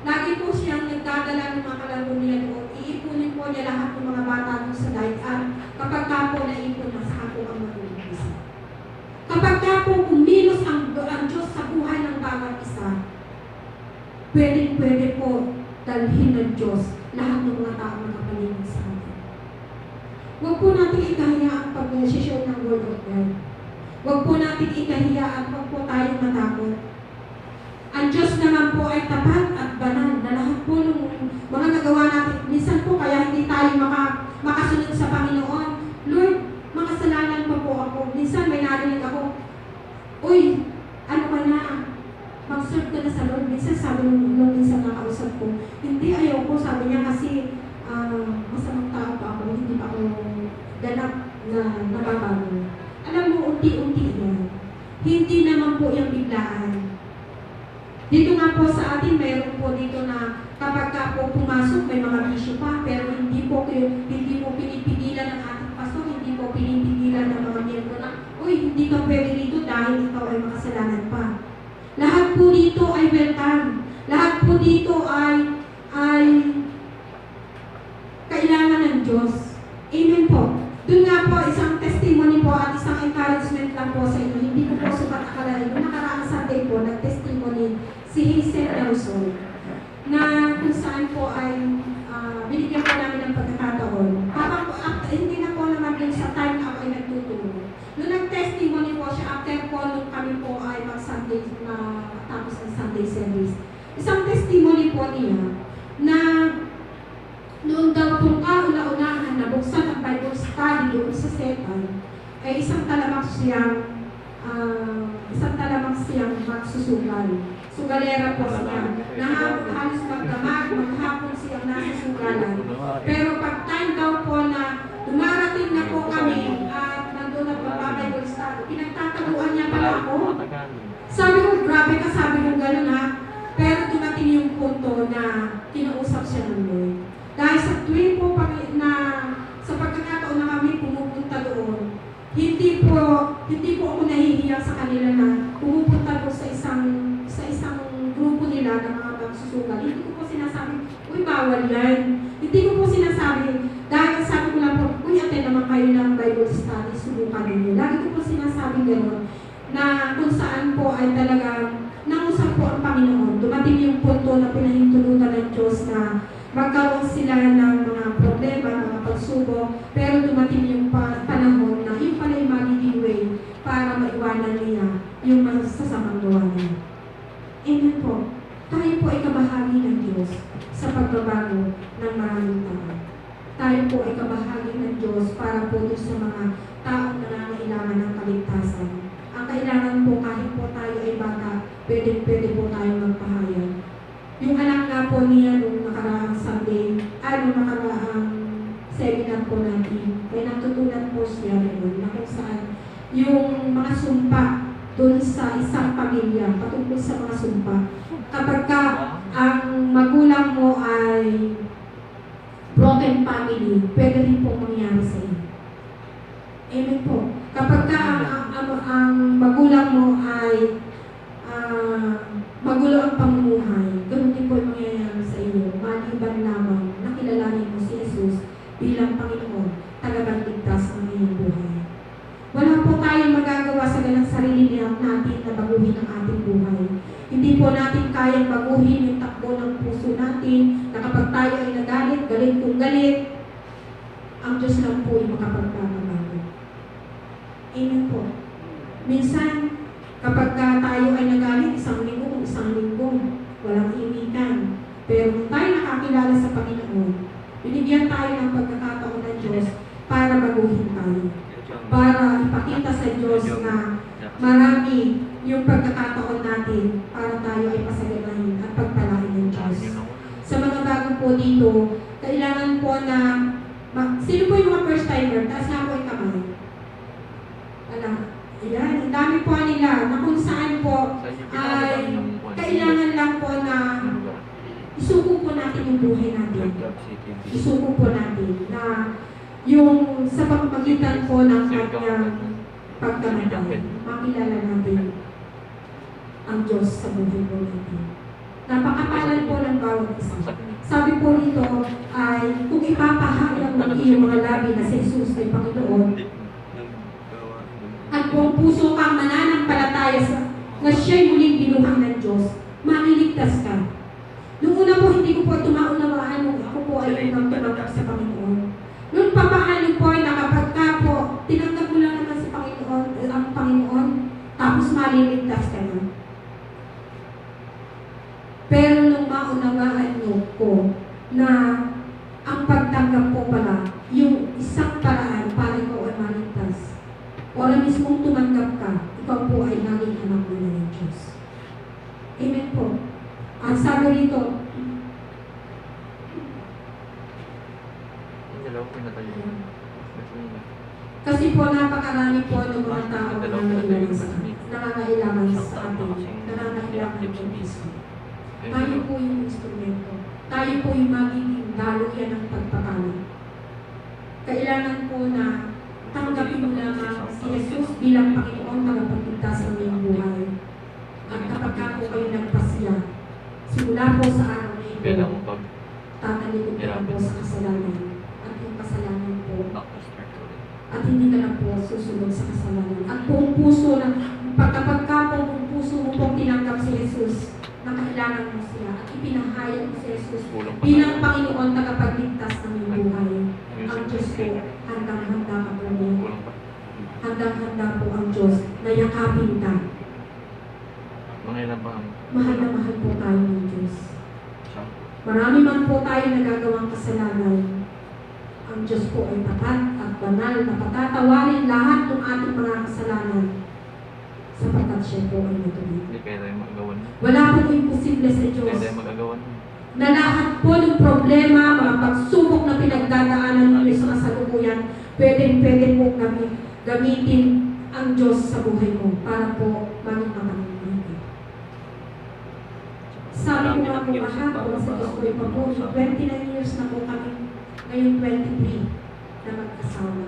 Lagi po siyang nagdadala ng mga kalaro niya doon. Iipunin po niya lahat ng mga bata doon sa diet. At kapag ka po naipon na, saka po ang matulog. Kapag ka po kumilos ang Diyos sa pwede po dalhin ng Diyos lahat ng mga tao na kapaligid sa atin. Huwag po natin ikahiya ang pag-share ng Word of God. Huwag po natin ikahiya at huwag po tayong matakot. Ang Diyos naman po ay tapat at banal na lahat po ng mga nagawa natin. Minsan po kaya hindi tayo makasunod sa Panginoon. Lord, makasalanan pa po ako. Minsan may narinig ako, uy, ano ka na? Mag-serve ka na sa Lord. Minsan sabi nung minsan nakausap ko, hindi, ayaw ko. Sabi niya kasi masamang tao pa ako, hindi pa ako ganap na nababago. Alam mo, unti-unti yan. Hindi naman po yung biglaan. Dito nga po sa atin, mayroon po dito na kapag ka po pumasok, may mga issue pa, pero hindi po pinipigilan ng ating pastor, hindi po pinipigilan ng mga miyembro na, uy, hindi ka pwede dito dahil ikaw ay makasalanan pa. Lahat po dito ay welcome. Lahat po dito ay kailangan ng Diyos. Amen po. Doon nga po, isang testimony po at isang encouragement lang po sa inyo. Hindi ko po sukat akalain. Noong nakaraang Sunday po, nag-testimony si Hazel Nelson na kung saan po ay binigyan po namin ng pagkakataon. Hindi na po naman din sa time na ako ay nagtuturo. Noong nag-testimony po siya, after po nung kami po ay mag-Sunday na tapos ang Sunday service. Isang testimony po niya na noong daw pong kauna-unahan na buksan ang Bible study doon sa Setan, ay isang talamak siyang magsusugal. Sugalera po siya. Halos magdamag, maghapon siyang nasa sugalan. Pero pag time daw po na dumarating na po kami at nandun na po Bible study, pinagtataluan niya pala ako. Sabi ko, grabe ka, sabi ko gano'n ha. Pero dumating yung punto na kinausap siya ng Lord. Dahil sa tuwing po na sa pagkakataon na kami pumupunta doon, hindi po ako nahihiya sa kanila na pumupunta po sa isang grupo nila ng mga magsusugal. Hindi ko po sinasabi, uy, bawal yan. Hindi ko po sinasabi, dahil sabi ko lang po, uy, attend naman kayo ng Bible study, subukan ninyo. Lagi ko po sinasabi gano'n, na kung saan po ay talagang nangusap po ang Panginoon. Dumating yung punto na pinahintulutan ng Diyos na magkaroon sila ng mga problema, mga pagsubok, pero dumating yung panahon na yung pala yung magiging way para maiwanan niya yung masasamang gawa niya. Amen po. Tayo po ay kabahagi ng Diyos sa pagbabago ng maraming tao. Tayo po ay kabahagi ng Diyos para po doon sa mga taong nangangailangan ng kaligtasan. Ang kailangan po kahit po tayo ay bata, pwede po tayo magpahayag. Yung anak nga po niya nung nakaraang Sunday, nung nakaraang seminar po natin, ay natutunan po siya rin na kung saan yung mga sumpa doon sa isang pamilya, patungkol sa mga sumpa. Kapag ka ang magulang mo ay broken family, pwede rin po mangyari sa iyo. Amen po. Kapag ka ang magulang mo ay magulo ang pamumuhay, ganun din po yung mangyayari sa iyo. Maliban lamang nakilalanin mo si Jesus bilang Panginoon, tagapagligtas ng iyong buhay. Wala po tayong magagawa sa ganang sarili natin na baguhin ang ating buhay. Hindi po natin kayang baguhin yung takbo ng puso natin na kapag tayo ay nagalit, galit kung galit, ang Diyos lang po yung makapagpapabago. Amen po. Minsan, kapag tayo ay nagalit, isang linggo, walang imitan. Pero kung tayo nakakilala sa Panginoon, binigyan tayo ng pagkakataon ng Diyos para baguhin tayo. Para ipakita sa Diyos na marami yung pagkakataon natin para tayo ay pasaganahin at pagpalain ng Diyos. Sa mga bago po dito, kailangan po na, sino po yung mga first timer? Taas nga po yung kamay. Ayan, ang dami po nila na kung saan po ay kailangan lang po na isuko po natin yung buhay natin. Isuko po natin na yung sa pagpagitan po ng kanyang pagkamatay, makilala natin ang Diyos sa buhay po natin. Napakapalan po ng bawat isa. Sabi po nito ay kung ipapahayag ng iyong mga labi na si Jesus ay Panginoon, at kung puso kang mananampalataya na siya'y muling binuhay ng Diyos, maliligtas ka. Noong una po, hindi ko po ito maunawaan nung ako po ay unang tumanggap sa Panginoon. Noong papaano po na kapag ka po, tinanggap mo lang naman sa Panginoon, ang Panginoon, tapos maliligtas ka na. Pero nung maunawaan nyo ko na ang pagtanggap po pala, yung isang paraan para ikaw ay maligtas. Wala mismong tumanggap ka, ikaw po ay naging anak mo na ng Diyos. Amen po. Ang sabi rito, Yung dalawa pinatayo. kasi po napakarami po ng mga tao na nangangailangan sa atin, nangangailangan ng Kristo. Tayo po yung instrumento. Tayo po yung magiging daluyan ng pagpapala. Kailangan po na tanggapin mo lamang si Jesus bilang Panginoon tagapagligtas ng iyong buhay. At kapag ka po kayo nagpasya, simula po sa araw na ito, Kailangan mo pag tatalikod ka na po sa kasalanan. At yung kasalanan po, back-to-start ulit. at hindi ka na po susunod sa kasalanan. At buong puso na, kapag ka po buong puso mo pong tinanggap si Jesus, na kailangan mo siya at ipinahayag mo si Jesus bilang Panginoon tagapagligtas ng iyong buhay. Ang Diyos po, handang-handa ka po mo. Handang-handa po ang Diyos na yakapin ka. Mga ilan ba ang Mahal na mahal po tayo ng Diyos. siya? Marami man po tayo nagagawang kasalanan. Ang Diyos po ay tapat at banal na patatawarin lahat ng ating mga kasalanan sapagkat siya po ay matuloy. Hindi kaya tayo magagawan. Wala pong imposible sa Diyos. Kaya tayo magagawan. Na lahat po ng problema, mga pagsubok na pinagdadaanan ninyo sa kasalukuyan, pwede po gamitin ang Diyos sa buhay mo para po maging matagumpay. Sabi ko nga po kahapon sa Diyos ko ipa po, 29 years na po kami, ngayon 23 na magkasawa.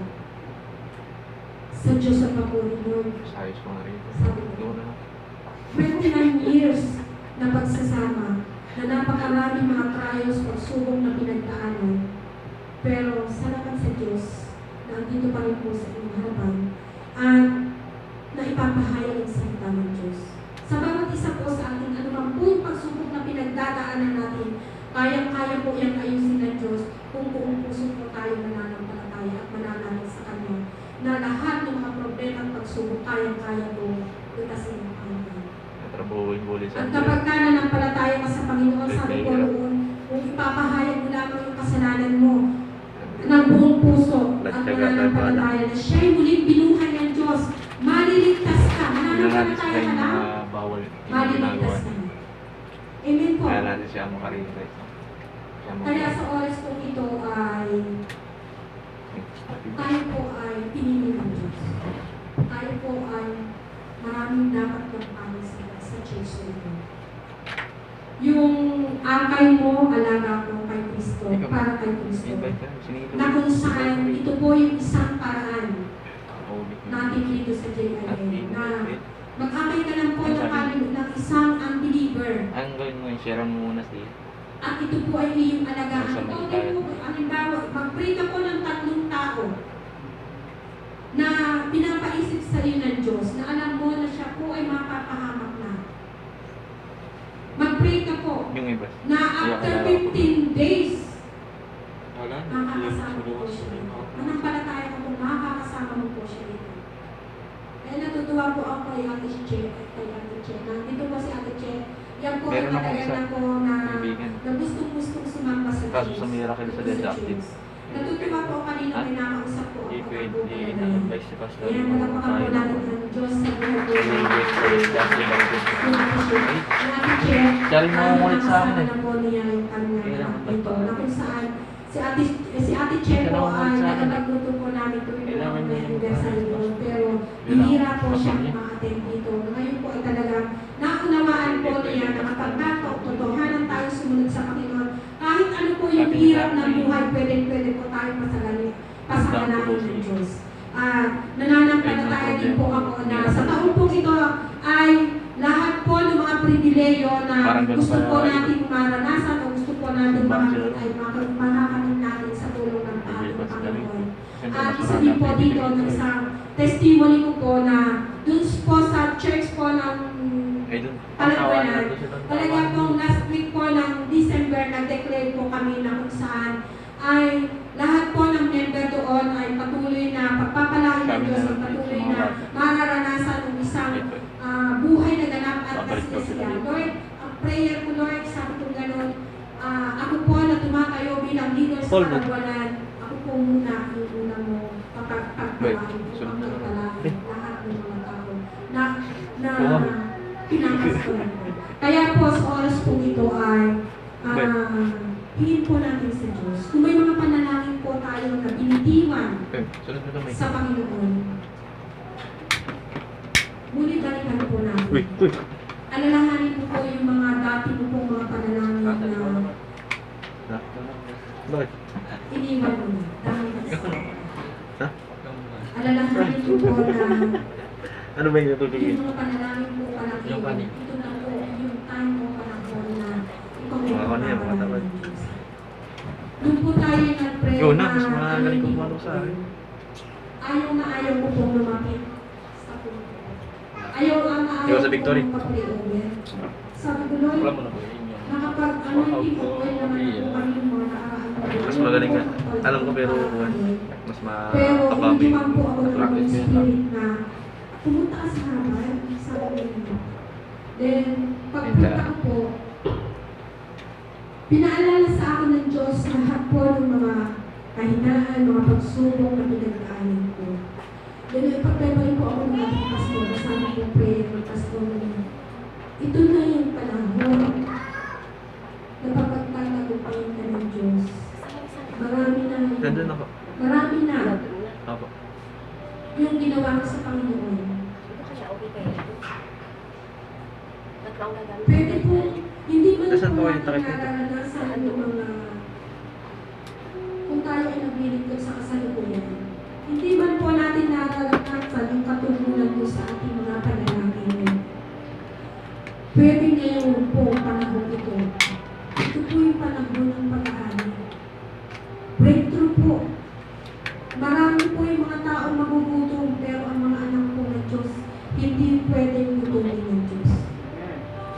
Sa Diyos ang papunin Sayos mga rito. sabi ko, Doon na. 29 years na pagsasama, na napakaraming mga trials, pagsubok na pinagdaanan. Pero salamat sa Diyos na andito pa rin po sa inyong harapan at naipapahayag ang salita ng Diyos. Sa bawat isa po sa atin, anumang po yung pagsubok na pinagdadaanan natin, kayang-kaya po yung ayusin ng Diyos kung buong puso po tayo mananampalataya at mananalig sa Kanya na lahat ng mga problema at pagsubok kayang-kaya po lutasin ng Panginoon. Natrabahuin ko ulit sa At kapag ka nananampalataya ka sa Panginoon, sabi ko noon, kung ipapahayag mo lamang yung kasalanan mo ng buong puso at mananampalataya na siya'y muling binuhay ng Diyos, maliligtas ka, mananampalataya ka lang, bawal yung maliligtas ginagawa. ka. Amen po. Kaya natin siya makarintay. Kaya sa oras po ito ay tayo po ay pinili ng Diyos. Tayo po ay maraming dapat magpanis sa church na ito. Yung akay mo, alaga ko kay Kristo, para kay Kristo. Invite ka. Sinito. Na kung saan, ito po yung isang paraan natin dito sa JIA na mag-akay ka lang po ng isang unbeliever. Ang gawin mo, share mo muna siya. At ito po ay iyong alagaan. Ito din po, halimbawa, mag-pray ka po ng 3 tao na pinapaisip sa iyo ng Diyos, na alam mo na siya po ay mapapahamak na. Mag-pray ka po Yung iba. na after 15 days, Wala. makakasama mo po siya dito. Manampalataya ka po, makakasama mo po siya dito. Kaya natutuwa po ako kay Ate Che, nandito po si Ate Che. Yan po ay Meron akong talaga isa, na po na kaibigan. gustong-gustong sumamba sa Kaso Diyos. sa Miracle sa Desactive. Natutuwa po kanina may nakausap po Hindi ako. pwede po talaga. na-advise si Pastor. Kaya nalapakan po natin ang Diyos sa buhay po Dahil mo ulit sa amin eh. na po niya yung kanyang Kailangan ito. ba? Na kung saan si Ate Che po Kailangan ay sa akin. nakapagluto po namin tuwing Kailangan mga niya yung anniversary ano, po. Pero yun ang bihira po kapag siyang niya. ma-attend dito. Ngayon po ay talagang naunawaan po niya na kapag totohanan tayo sumunod sa Panginoon, kahit ano po yung Sabi hirap niya, ng buhay, pwede po tayo pasangalanan ng Diyos. Nananampalataya din po ako na sa taon po ito ay lahat po ng mga pribileyo na Parang ganun gusto po pa- natin maranasan o gusto po natin makamit ay makakamin natin sa tulong ng ating Panginoon. At isa din po dito ng isang testimony ko po na dun po sa church po ng Ay, doon. Palagwanan, talaga pong last week po ng ng Diyos ang patuloy na mararanasan ng isang buhay na ganap at kasiyasiyan. Lord, ang prayer ko, Lord, sabi ko gano'n, ako po na tumatayo bilang leader sa Paragwanan, ako po muna ang una mo pagpagpalain ko ang magpalain lahat ng mga tao na pinakastuhan ko. Kaya po sa oras po ito ay hingin po natin sa Diyos. Kung may mga panalangin po tayo na binitiwan sa Panginoon, muli balikan po natin. Alalahanin po po yung mga dati po pong mga panalangin na iniwan mo na dahil sa alalahanin po po na Ano ba yung natutugin? yung mga panalangin po palagi Yung kanin. ito na po yung time po panahon na ikaw Mga kanin, mga magpapalangin tamad. ng Diyos. Doon po tayo nag-pray Ikaw na, mas magaling kung ano sa akin. ayaw ko pong lumapit sa puno. Ayaw Ikaw sa Victory. pong mag-pray-over. Sabi ko, Lord, Wala mo na po yun yung... hindi ko po naman po kami yung mga nakaraan. Mas magaling nga. Alam ko pero mas Pero makapami hindi man po ako ng practice ko yun. spirit na pumunta ka sa harapan, sabi niyo. Then, pagpunta ko po, pinaalala sa akin ng Diyos lahat po ng mga kahinaan, mga pagsubok na pinagdaanan ko. Then, ipagpapalin po ako ng ating pastor, sabi ko prayer ng pastor niya. Ito na yung panahon na papagtatagumpayan ka ng Diyos. Marami na Nandun ako. marami na Ako. yung ginawa ko sa Panginoon. Pwede po, hindi man Nasaan po po kayo? natin Takip nito. nararanasan yung mga kung tayo ay naglilingkod sa kasalukuyan. Hindi man po natin nararanasan yung katulungan ko sa ating mga panalangin. Pwede ngayon po ang panahon ito. Ito po yung panahon ng pag-aari. Breakthrough po. Marami po yung mga taong magugutom, pero ang mga anak po ng Diyos, hindi pwedeng gutumin ng Diyos.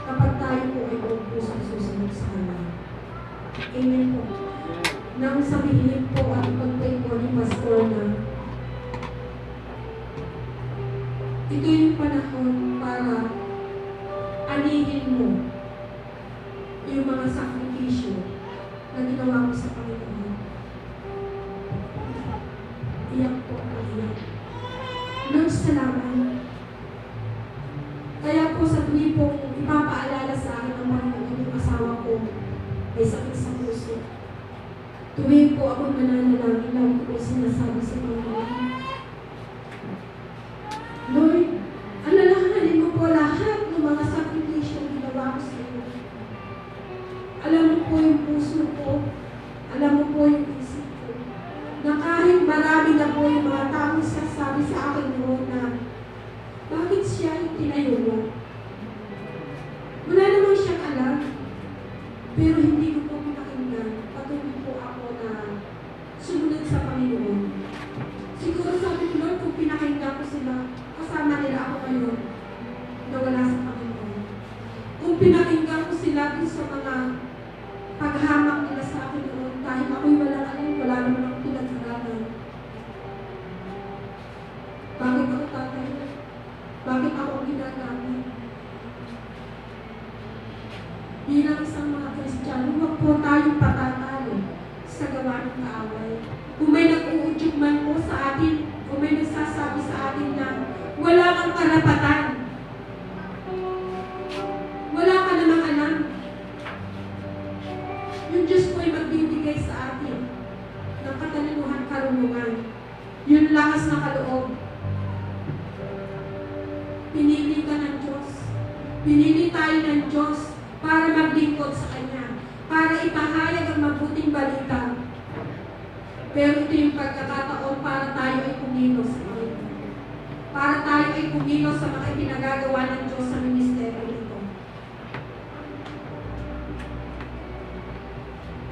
Kapag tayo po ay buong puso susunod sa Kanya. Amen po. Nang sabihin po at pag-pray po ni Pastor na ito yung panahon para anihin mo yung mga sakripisyo na ginawa mo sa Panginoon. Iyak po ang iyak. Lord, salamat. Kaya po sa tuwi po, ipapaalala sa akin ang Panginoon yung asawa ko ay sakit sa puso. Tuwi po ako nananalangin lang po sinasabi sa Panginoon. Lord, alalahanin mo po lahat ng mga sakripisyo ang ginawa ko sa iyo. Alam mo po yung puso ko. Alam mo po yung isip ko. Na kahit marami na po yung mga taong sasabi sa akin noon na bakit siya yung tinayo mo? Wala naman siyang alam. Pero hindi ko po pinakinggan. Patuloy po ako na sumunod sa Panginoon. Siguro sabi ko, Lord, kung pinakinggan ko sila, kasama nila ako ngayon na wala sa Panginoon. Kung pinakinggan ko sila dun sa mga paghamak nila sa akin noon, kahit ako'y wala alam, wala naman akong pinag-aralan. Bakit ako tatayo? Bakit ako ginagamit? Bilang isang mga Kristiyano, huwag po tayong patatalo sa gawa ng kaaway. Kung may nag-uudyog man po sa atin, kung may nagsasabi sa atin na wala kang karapatan, wala ka namang alam, yung Diyos po ay magbibigay sa atin ng katalinuhan, karunungan, yung lakas na kaloob. Pinili ka ng Diyos. Pinili tayo ng Diyos para maglingkod sa Kanya, para ipahayag ang mabuting balita. Pero ito yung pagkakataon para tayo ay kumilos sa Panginoon. Para tayo ay kumilos sa mga pinagagawa ng Diyos sa ministeryo nito.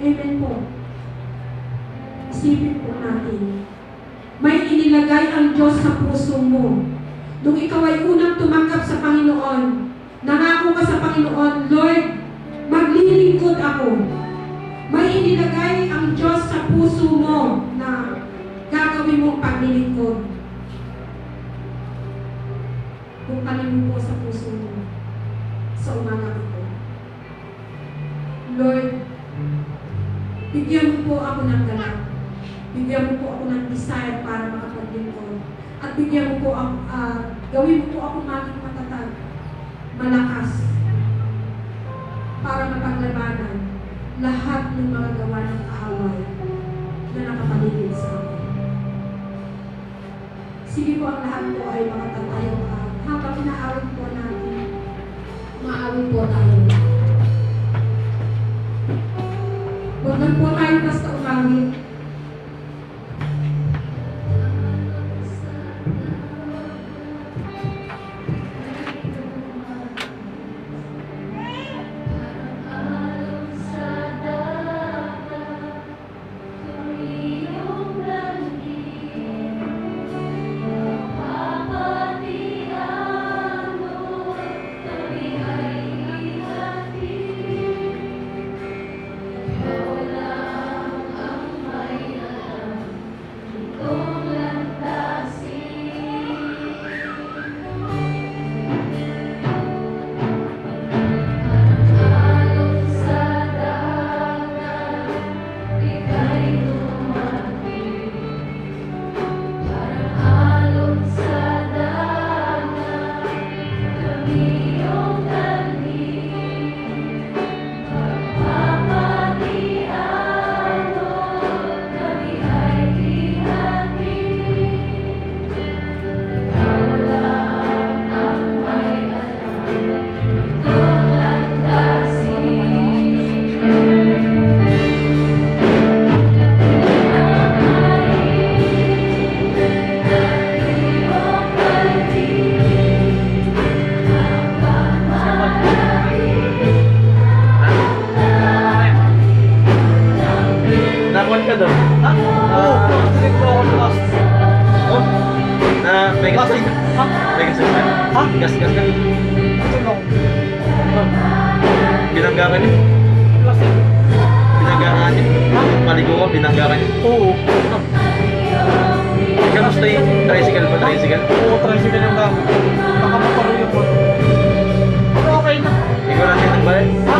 Amen po. Isipin po natin. May inilagay ang Diyos sa puso mo. Nung ikaw ay unang tumanggap sa Panginoon, nangako ka sa Panginoon, Lord, maglilingkod ako. May inilagay ang Diyos sa puso mo na gagawin mong paglilingkod. yung talim po sa puso mo sa umaga ito. Lord, bigyan mo po ako ng galak. Bigyan mo po ako ng desire para makapaglingkod. At bigyan mo po ako, gawin mo po ako maging matatag, malakas, para mapaglabanan lahat ng mga gawa ng kaaway na nakapaligid sa akin. Sige po, ang lahat po ay makatatayo. Habang inaawit po natin, maawit po tayo. Huwag lang po tayo basta umawit. Nakuha ka doon? Ha? Oo, trip ko ako last. Oh? Na Vegas ka? Ha? Vegas ka? Ha? Gas ka? Ito lang. Binangga ka niya? Lasing. Binangga ka niya? Ha? Maligo ka, binangga ka niya? Oo. Kamusta yung tricycle ba? Tricycle? Oo, tricycle yung gamit. Baka mapaluyo po. Pero okay na. Ikaw natin ng bayan? Ha?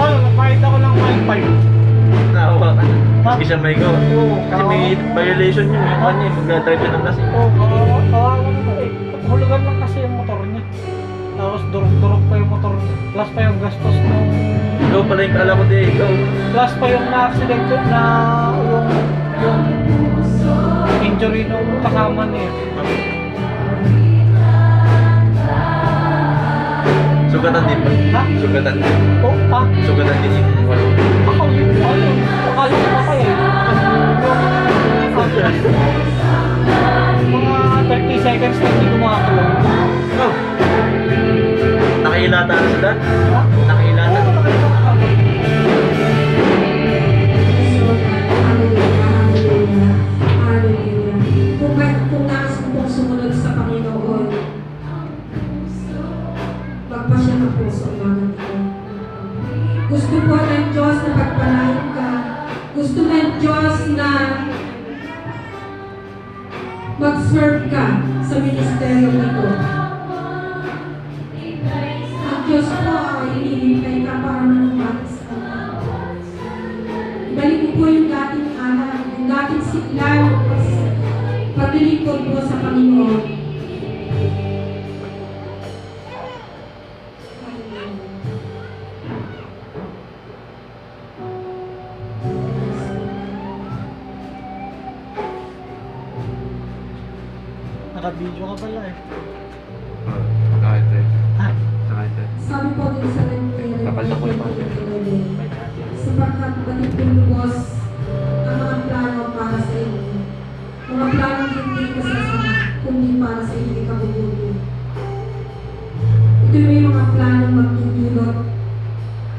Ano, kahit ako lang may 5. Naawa ka na. Ha? Hindi siya may go. Oo, Kasi may violation yun. Yung kanya, mag-drive yun ng lasing. Oo, kawawa naman eh. Hulugan lang kasi yung motor niya. Tapos durog-durog pa yung motor niya. Plus pa yung gastos nung... Ikaw pala yung kala ko di ikaw. Plus pa yung na-accident ko na yung injury nung kasama niya. Sugatan din ba? Ha? Sugatan din. Oo, ha? Sugatan din yung walo. Ako yun, ano? Akala ko pa kayo. Mga 30 seconds na hindi kumakalaw. Oh! Nakailata na sa daan? Ha? Nakailata? Oo, nakita ko. Hallelujah, hallelujah. Kung nais mo pong sumunod sa Panginoon, magpasya na po sa umagang ito. Gusto po ng Diyos na pagpalain ka. Gusto ng Diyos na mag-serve ka sa ministeryo nito. Ang Diyos po ay hinihintay ka para manumalik sa Kanya. Ibalik mo po yung dating alam, yung dating sigla, paglilingkod mo sa Panginoon. Naka-video ka pala eh. Kahit eh. Ha? Kahit eh. Sabi po din sa Kapalta ko yung sapagkat batid kong lubos ang mga plano para sa inyo. Mga plano hindi kasasama, kundi para sa inyo ikabubuti. Ito yung mga plano magdudulot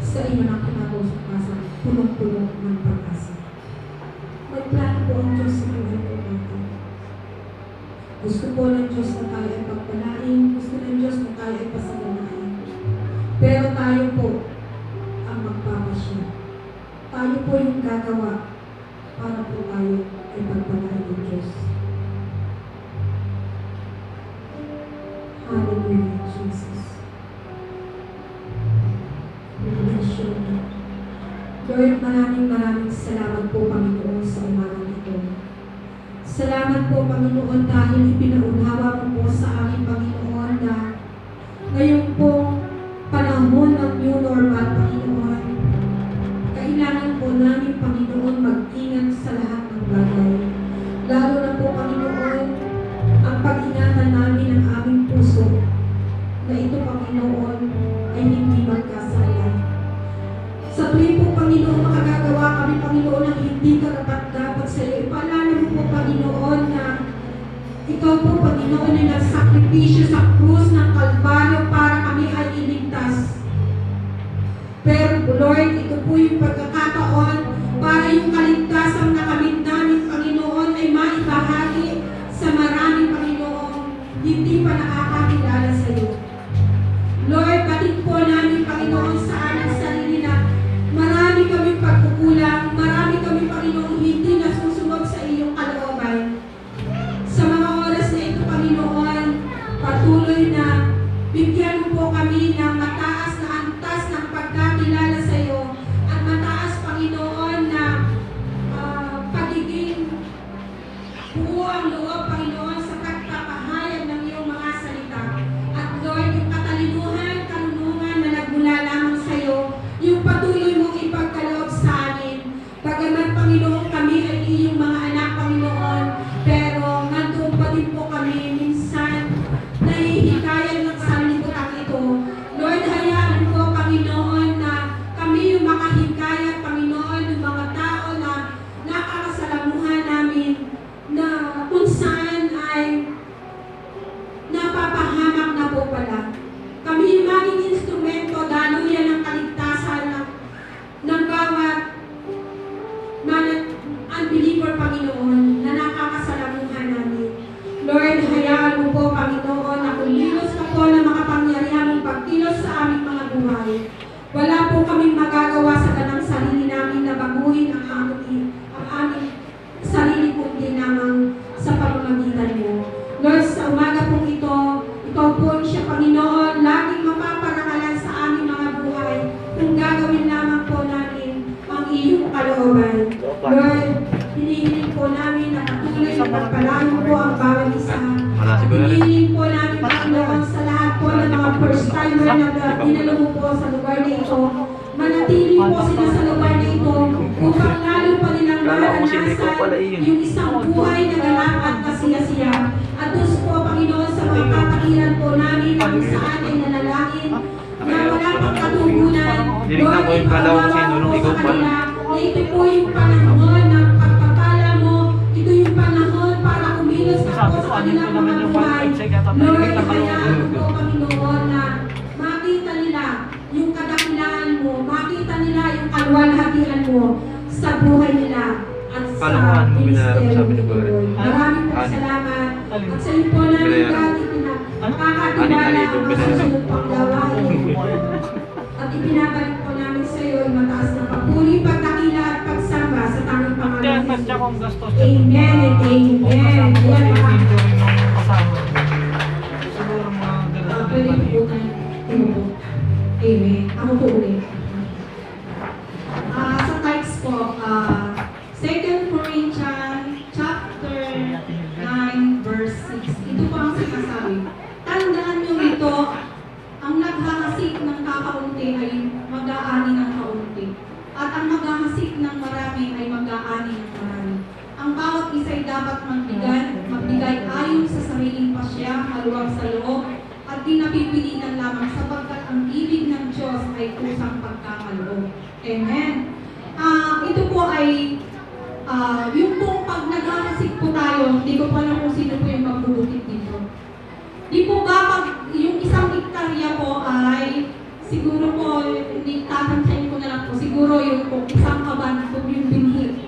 sa inyo ng kinabukasan, punong-punong ng pag-asa. May plano po ang Diyos sa buhay po natin. Gusto po ng Diyos na tayo ay pagpalain, gusto ng Diyos na tayo ay pasaganain. Pero tayo po ang magpapasya. Tayo po yung gagawa para po tayo ay pagpalain ng Diyos. Hallelujah. Hallelujah, Jesus. Bless you, Lord. Lord, maraming salamat po, Panginoon, sa umagang ito. Salamat po, Panginoon, dahil ipinaunawa mo po sa amin, Panginoon, na ngayon po panahon ng new normal, Panginoon, kailangan po namin, Panginoon, mag-ingat sa lahat ng bagay. Lalo na po, Panginoon, ang pag-ingatan namin ng aming puso na ito, Panginoon, ay hindi magkasala. Sa tuwing po, Panginoon, makagagawa kami, Panginoon, ng hindi karapat-dapat sa iyo. Ipaalala mo po, Panginoon, na ikaw po, Panginoon, ay nagsakripisyo sa krus ng Kalbaryo para kami ay iligtas. Pero, Lord, ito po yung pagkakataon para yung kaligtasan na kamit namin, Panginoon, ay maibahagi sa marami, Panginoon, hindi pa nakakakilala sa iyo. Lord, batid po namin, Panginoon, sa aming sarili na marami kaming pagkukulang, marami kaming, Panginoon, hindi nasusunod sa iyong kalooban. Sa mga oras na ito, Panginoon, patuloy na bigyan mo po kami ng mataas na antas ng pagkakilala sa iyo at mataas, Panginoon, na pagiging buo ang loob, Panginoon, sa pagpapahayag ng iyong mga salita. At Lord, yung katalinuhan, karunungan na nagmula lamang sa iyo, yung patuloy mong ipagkaloob sa amin. Bagamat, Panginoon, kami ay iyong mga anak, Panginoon, pero nandoon pa din po kami minsan nahihikayan ng sanlibutan ito. Lord, hayaan po, Panginoon, na kami yung makahikayat, Panginoon, yung mga tao na nakakasalamuhan namin na kung saan ay napapahamak na po pala. Kami yung maging instrumento, daluyan ng kaligtasan ng bawat unbeliever, Panginoon, na nakakasalamuhan namin. Lord, hayaan mo po, Panginoon, na kumilos ka po na makapangyarihan mong pagkilos sa aming mga buhay. Wala po kaming magagawa sa ganang sarili namin na baguhin ang aming sarili kundi lamang sa pamamagitan mo. Lord, sa umaga pong ito, ikaw po siya, Panginoon, laging mapaparangalan sa aming mga buhay kung gagawin lamang po namin ang iyong kalooban. Lord, hinihiling po namin na patuloy na pagpalaan po ang bawat isa. Hinihiling po namin, Panginoon, sa lahat po ng mga first timer na dinalo mo po sa lugar na ito. Manatili po sila sa lugar na ito upang lalo pa nilang maranasan yung isang buhay na galak at kasiyasiya. At dus po, Panginoon, sa mga katakiran po namin na kung saan ay nanalangin na wala pang katugunan. Lord, ipagawa po sa kanila na ito po yung panahon ng pagpapala mo. Ito yung panahon para kumilos na po sa kanilang mga buhay. Lord, hayaan mo po, Panginoon, na makita nila yung kadakilaan mo, makita nila yung kalwalhatian mo sa buhay nila at sa ministeryo nito, Lord. Maraming po salamat. At sa iyo po namin dati nakakatiwala ang mga susunod pang gawain. At ipinabalik po namin sa iyo yung mataas na papuri, pagdakila at pagsamba sa tanging pangalan ng Jesus. Amen and amen. Yan mga Siguro mga ganun. pwede po tayo. Amen. Ako po ulit. Sa text po, 2 Corinthians chapter 9 verse 6. Ito po ang sinasabi. Tandaan nyo ito, ang naghahasik ng kakaunti ay mag-aani ng kaunti. At ang maghahasik ng marami ay mag-aani ng marami. Ang bawat isa ay dapat magbigay ayon sa sariling pasya, maluwag sa loob, at di napipilitan lamang sapagkat ang ibig ng Diyos ay kusang pagkakaloob. Amen. Ito po ay yung pong pag naghahasik po tayo, hindi ko pa alam kung sino po yung magbubukit dito. Di po ba pag yung isang hektarya po ay siguro po, hindi tatantayin ko na lang po, siguro yung po isang kaban po yung binhit.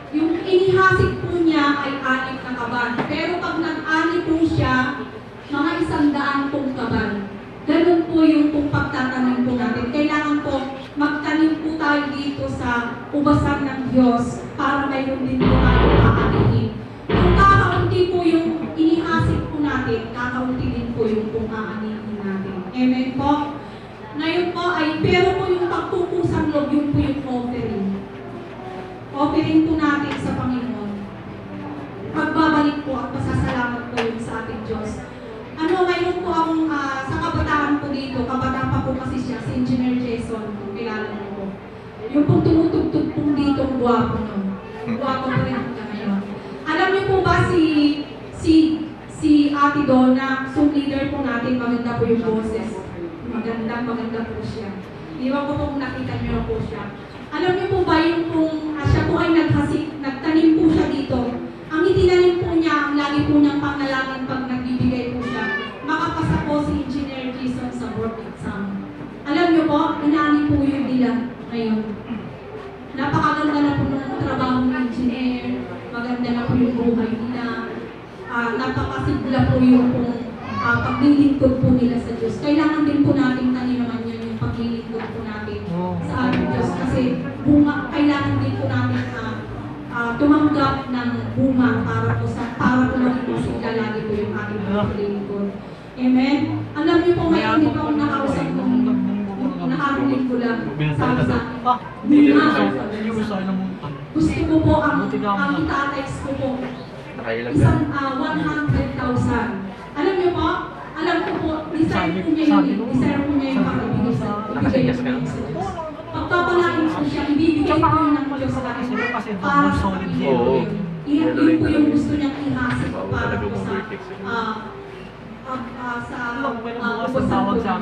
Yung inihasik po niya ay 6 na kaban. Pero pag nag-ani po siya, mga 100 pong kaban. Ganun po yung pong pagtatanim po natin. Kailangan po magtanim po tayo dito sa ubasan ng Diyos para mayroon din po tayong kaanihin. Kung kakaunti po yung inihasik po natin, kakaunti Amen po. Ngayon po ay, pero po yung pagpupusang loob, yun po yung offering. Offering po natin sa Panginoon. Pagbabalik po at pasasalamat po yun sa ating Diyos. Mayroon po akong sa kabataan po dito, kabataan pa po kasi siya, si Engineer Jason, kung kilala niyo po. Yung pong tumutugtog po dito, ang gwapo nun. Gwapo po rin hanggang ngayon. Alam niyo po ba si Ate Donna, so leader po natin, maganda po yung boses. Maganda po siya. Iwan ko pong nakita niyo po siya. Alam niyo po ba yung kung siya po ay nagtanim po siya dito, ang itinanim po niya, ang lagi po niyang pangalangin pag nagbibigay po siya, makapasa po si Engineer Jason sa board exam. Alam niyo po, inaani po yung nila ngayon. Napakaganda na po ng trabaho ng engineer, maganda na po yung buhay nila, napakasigla po yung paglilingkod po nila sa Diyos. Kailangan din po natin naman yan yung paglilingkod po natin sa ating Diyos kasi kailangan din po natin tumanggap ng bunga para po maging masigla lagi po yung ating paglilingkod. Amen? Alam niyo po, may hindi pa akong nakausap nung nakarinig ko lang sabi sa gusto ko po ang itatext ko po isang 100,000. Alam niyo po, alam ko po, design po niya yung pakibigay sa Diyos. Pagpapalain po siya, ibibigay po yun ng Diyos sa akin para sa Panginoon. Yun po yung gusto niyang ihasik para po sa ubos ng